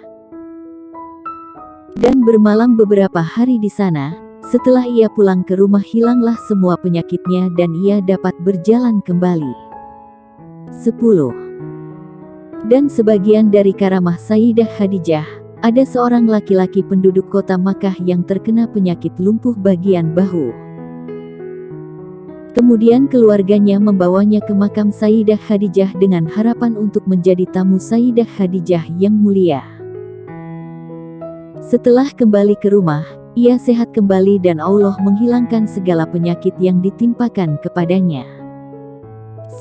dan bermalam beberapa hari di sana. Setelah ia pulang ke rumah hilanglah semua penyakitnya dan ia dapat berjalan kembali. 10. Dan sebagian dari karamah Sayyidah Khadijah, ada seorang laki-laki penduduk kota Makkah yang terkena penyakit lumpuh bagian bahu. Kemudian keluarganya membawanya ke makam Sayyidah Khadijah dengan harapan untuk menjadi tamu Sayyidah Khadijah yang mulia. Setelah kembali ke rumah, ia sehat kembali dan Allah menghilangkan segala penyakit yang ditimpakan kepadanya.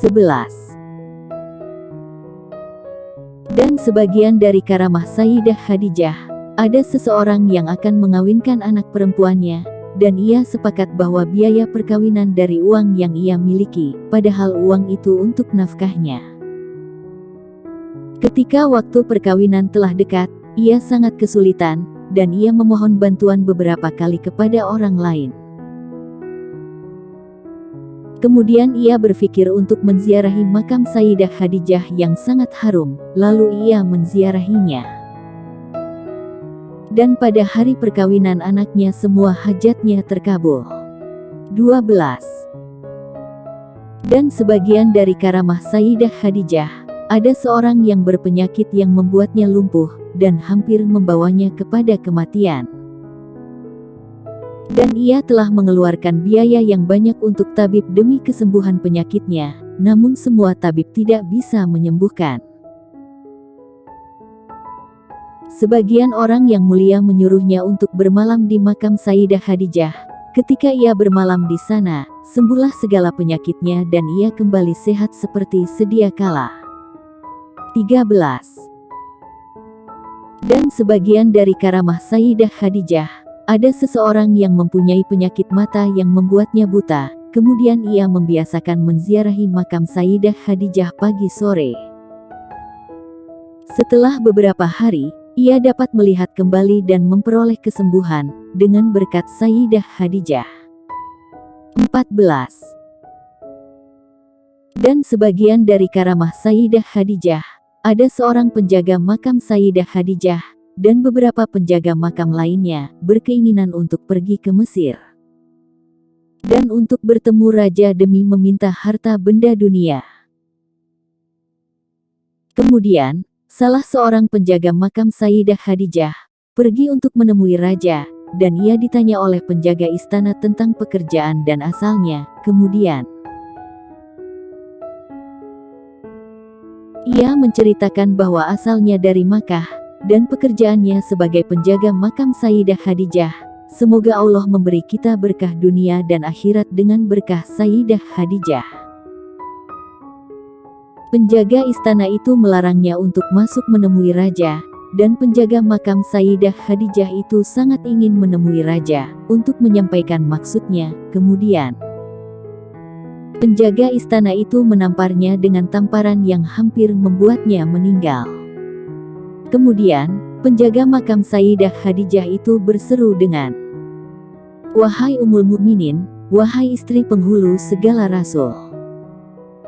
11. Dan sebagian dari karamah Sayyidah Khadijah, ada seseorang yang akan mengawinkan anak perempuannya, dan ia sepakat bahwa biaya perkawinan dari uang yang ia miliki, padahal uang itu untuk nafkahnya. Ketika waktu perkawinan telah dekat, ia sangat kesulitan, dan ia memohon bantuan beberapa kali kepada orang lain. Kemudian ia berpikir untuk menziarahi makam Sayyidah Khadijah yang sangat harum, lalu ia menziarahinya. Dan pada hari perkawinan anaknya semua hajatnya terkabul. 12. Dan sebagian dari karamah Sayyidah Khadijah, ada seorang yang berpenyakit yang membuatnya lumpuh, dan hampir membawanya kepada kematian. Dan ia telah mengeluarkan biaya yang banyak untuk tabib demi kesembuhan penyakitnya, namun semua tabib tidak bisa menyembuhkan. Sebagian orang yang mulia menyuruhnya untuk bermalam di makam Sayyidah Khadijah. Ketika ia bermalam di sana, sembuhlah segala penyakitnya dan ia kembali sehat seperti sedia kala. 13. Dan sebagian dari karamah Sayyidah Khadijah, ada seseorang yang mempunyai penyakit mata yang membuatnya buta, kemudian ia membiasakan menziarahi makam Sayyidah Khadijah pagi sore. Setelah beberapa hari, ia dapat melihat kembali dan memperoleh kesembuhan, dengan berkat Sayyidah Khadijah. 14. Dan sebagian dari karamah Sayyidah Khadijah, ada seorang penjaga makam Sayyidah Khadijah, dan beberapa penjaga makam lainnya, berkeinginan untuk pergi ke Mesir. Dan untuk bertemu raja demi meminta harta benda dunia. Kemudian, salah seorang penjaga makam Sayyidah Khadijah, pergi untuk menemui raja, dan ia ditanya oleh penjaga istana tentang pekerjaan dan asalnya. Kemudian, ia menceritakan bahwa asalnya dari Makkah, dan pekerjaannya sebagai penjaga makam Sayyidah Khadijah. Semoga Allah memberi kita berkah dunia dan akhirat dengan berkah Sayyidah Khadijah. Penjaga istana itu melarangnya untuk masuk menemui raja, dan penjaga makam Sayyidah Khadijah itu sangat ingin menemui raja, untuk menyampaikan maksudnya. Kemudian, penjaga istana itu menamparnya dengan tamparan yang hampir membuatnya meninggal. Kemudian, penjaga makam Sayyidah Khadijah itu berseru dengan, "Wahai Ummul Mukminin, wahai istri penghulu segala rasul,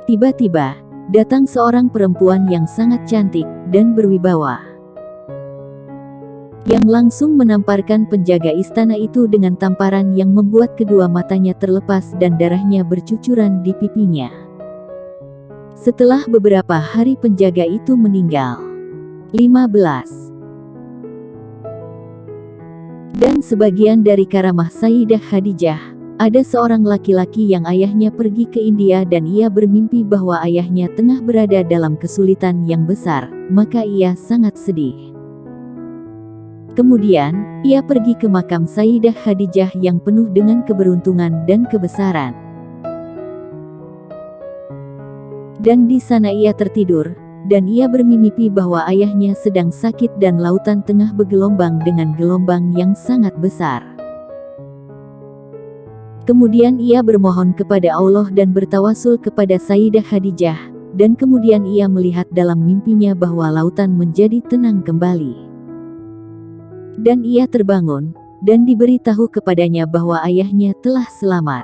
Tiba-tiba, datang seorang perempuan yang sangat cantik dan berwibawa, yang langsung menamparkan penjaga istana itu dengan tamparan yang membuat kedua matanya terlepas dan darahnya bercucuran di pipinya. Setelah beberapa hari penjaga itu meninggal. 15. Dan sebagian dari karamah Sayyidah Khadijah, ada seorang laki-laki yang ayahnya pergi ke India dan ia bermimpi bahwa ayahnya tengah berada dalam kesulitan yang besar, maka ia sangat sedih. Kemudian, ia pergi ke makam Sayyidah Khadijah yang penuh dengan keberuntungan dan kebesaran. Dan di sana ia tertidur, dan ia bermimpi bahwa ayahnya sedang sakit dan lautan tengah bergelombang dengan gelombang yang sangat besar. Kemudian ia bermohon kepada Allah dan bertawasul kepada Sayyidah Khadijah, dan kemudian ia melihat dalam mimpinya bahwa lautan menjadi tenang kembali. Dan ia terbangun, dan diberitahu kepadanya bahwa ayahnya telah selamat.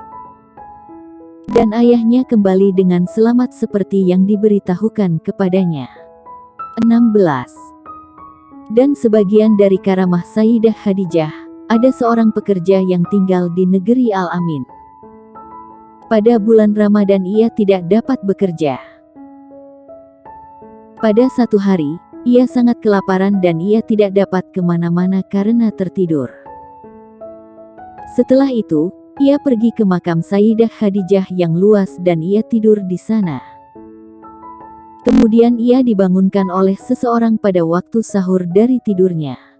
Dan ayahnya kembali dengan selamat seperti yang diberitahukan kepadanya. 16. Dan sebagian dari karamah Sayyidah Khadijah, ada seorang pekerja yang tinggal di negeri Al-Amin. Pada bulan Ramadan ia tidak dapat bekerja. Pada satu hari, ia sangat kelaparan dan ia tidak dapat kemana-mana karena tertidur. Setelah itu, ia pergi ke makam Sayyidah Khadijah yang luas dan ia tidur di sana. Kemudian ia dibangunkan oleh seseorang pada waktu sahur dari tidurnya.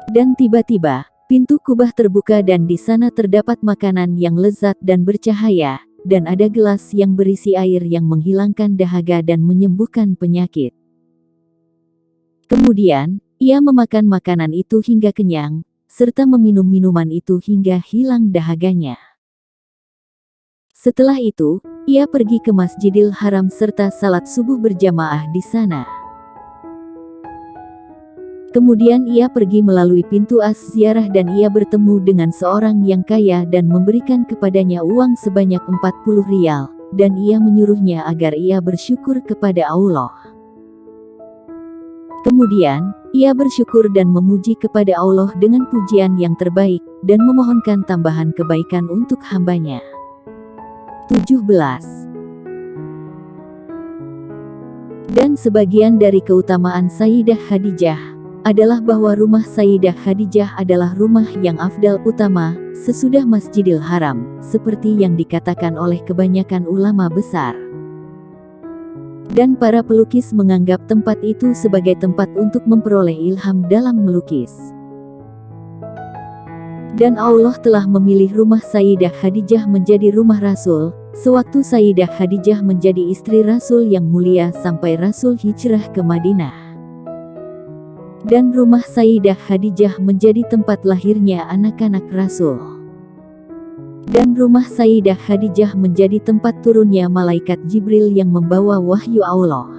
Dan tiba-tiba, pintu kubah terbuka dan di sana terdapat makanan yang lezat dan bercahaya, dan ada gelas yang berisi air yang menghilangkan dahaga dan menyembuhkan penyakit. Kemudian, ia memakan makanan itu hingga kenyang, serta meminum minuman itu hingga hilang dahaganya. Setelah itu, ia pergi ke Masjidil Haram serta salat subuh berjamaah di sana. Kemudian ia pergi melalui pintu Az-Ziarah dan ia bertemu dengan seorang yang kaya dan memberikan kepadanya uang sebanyak 40 rial, dan ia menyuruhnya agar ia bersyukur kepada Allah. Kemudian, ia bersyukur dan memuji kepada Allah dengan pujian yang terbaik, dan memohonkan tambahan kebaikan untuk hambanya. 17. Dan sebagian dari keutamaan Sayyidah Khadijah, adalah bahwa rumah Sayyidah Khadijah adalah rumah yang afdal utama, sesudah Masjidil Haram, seperti yang dikatakan oleh kebanyakan ulama besar. Dan para pelukis menganggap tempat itu sebagai tempat untuk memperoleh ilham dalam melukis. Dan Allah telah memilih rumah Sayyidah Khadijah menjadi rumah Rasul, sewaktu Sayyidah Khadijah menjadi istri Rasul yang mulia sampai Rasul hijrah ke Madinah. Dan rumah Sayyidah Khadijah menjadi tempat lahirnya anak-anak Rasul. Dan rumah Sayyidah Khadijah menjadi tempat turunnya malaikat Jibril yang membawa wahyu Allah.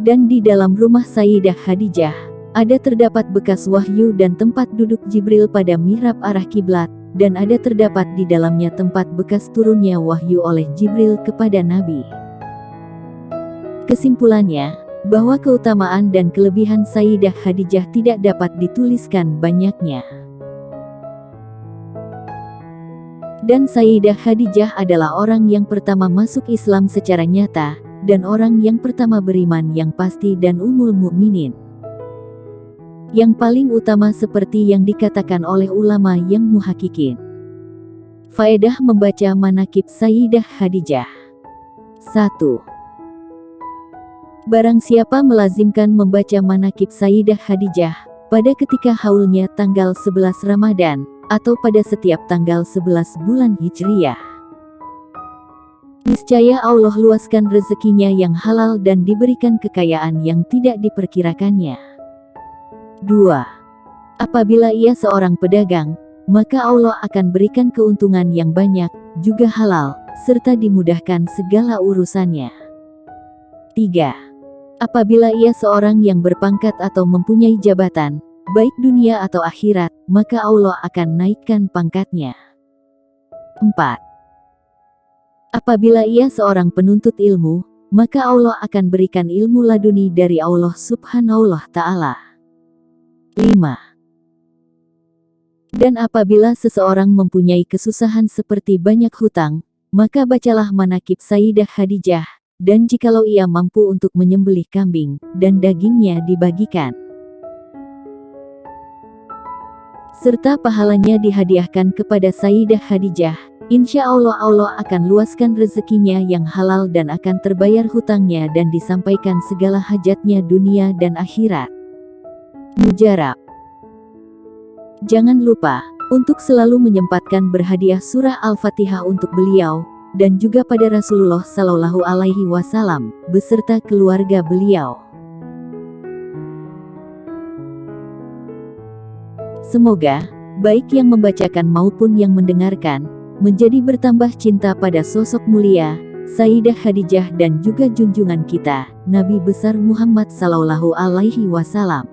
Dan di dalam rumah Sayyidah Khadijah, ada terdapat bekas wahyu dan tempat duduk Jibril pada mihrab arah kiblat, dan ada terdapat di dalamnya tempat bekas turunnya wahyu oleh Jibril kepada Nabi. Kesimpulannya, bahwa keutamaan dan kelebihan Sayyidah Khadijah tidak dapat dituliskan banyaknya. Dan Sayyidah Khadijah adalah orang yang pertama masuk Islam secara nyata, dan orang yang pertama beriman yang pasti dan ummul mukminin. Yang paling utama seperti yang dikatakan oleh ulama yang muhakkikin. Faedah membaca manaqib Sayyidah Khadijah. 1. Barang siapa melazimkan membaca manaqib Sayyidah Khadijah pada ketika haulnya tanggal 11 Ramadan, atau pada setiap tanggal 11 bulan Hijriyah, niscaya Allah luaskan rezekinya yang halal dan diberikan kekayaan yang tidak diperkirakannya. 2. Apabila ia seorang pedagang, maka Allah akan berikan keuntungan yang banyak, juga halal, serta dimudahkan segala urusannya. 3. Apabila ia seorang yang berpangkat atau mempunyai jabatan, baik dunia atau akhirat, maka Allah akan naikkan pangkatnya. 4. Apabila ia seorang penuntut ilmu, maka Allah akan berikan ilmu laduni dari Allah Subhanahu wa Ta'ala. 5. Dan apabila seseorang mempunyai kesusahan seperti banyak hutang, maka bacalah manakib Sayyidah Khadijah, dan jikalau ia mampu untuk menyembelih kambing, dan dagingnya dibagikan, serta pahalanya dihadiahkan kepada Sayyidah Khadijah, insya Allah Allah akan luaskan rezekinya yang halal dan akan terbayar hutangnya dan disampaikan segala hajatnya dunia dan akhirat. Mujarab. Jangan lupa untuk selalu menyempatkan berhadiah surah Al-Fatihah untuk beliau, dan juga pada Rasulullah Shallallahu Alaihi Wasallam, beserta keluarga beliau. Semoga, baik yang membacakan maupun yang mendengarkan, menjadi bertambah cinta pada sosok mulia, Sayyidah Khadijah dan juga junjungan kita, Nabi besar Muhammad Sallallahu Alaihi Wasallam.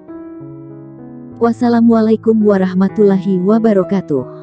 Wassalamualaikum warahmatullahi wabarakatuh.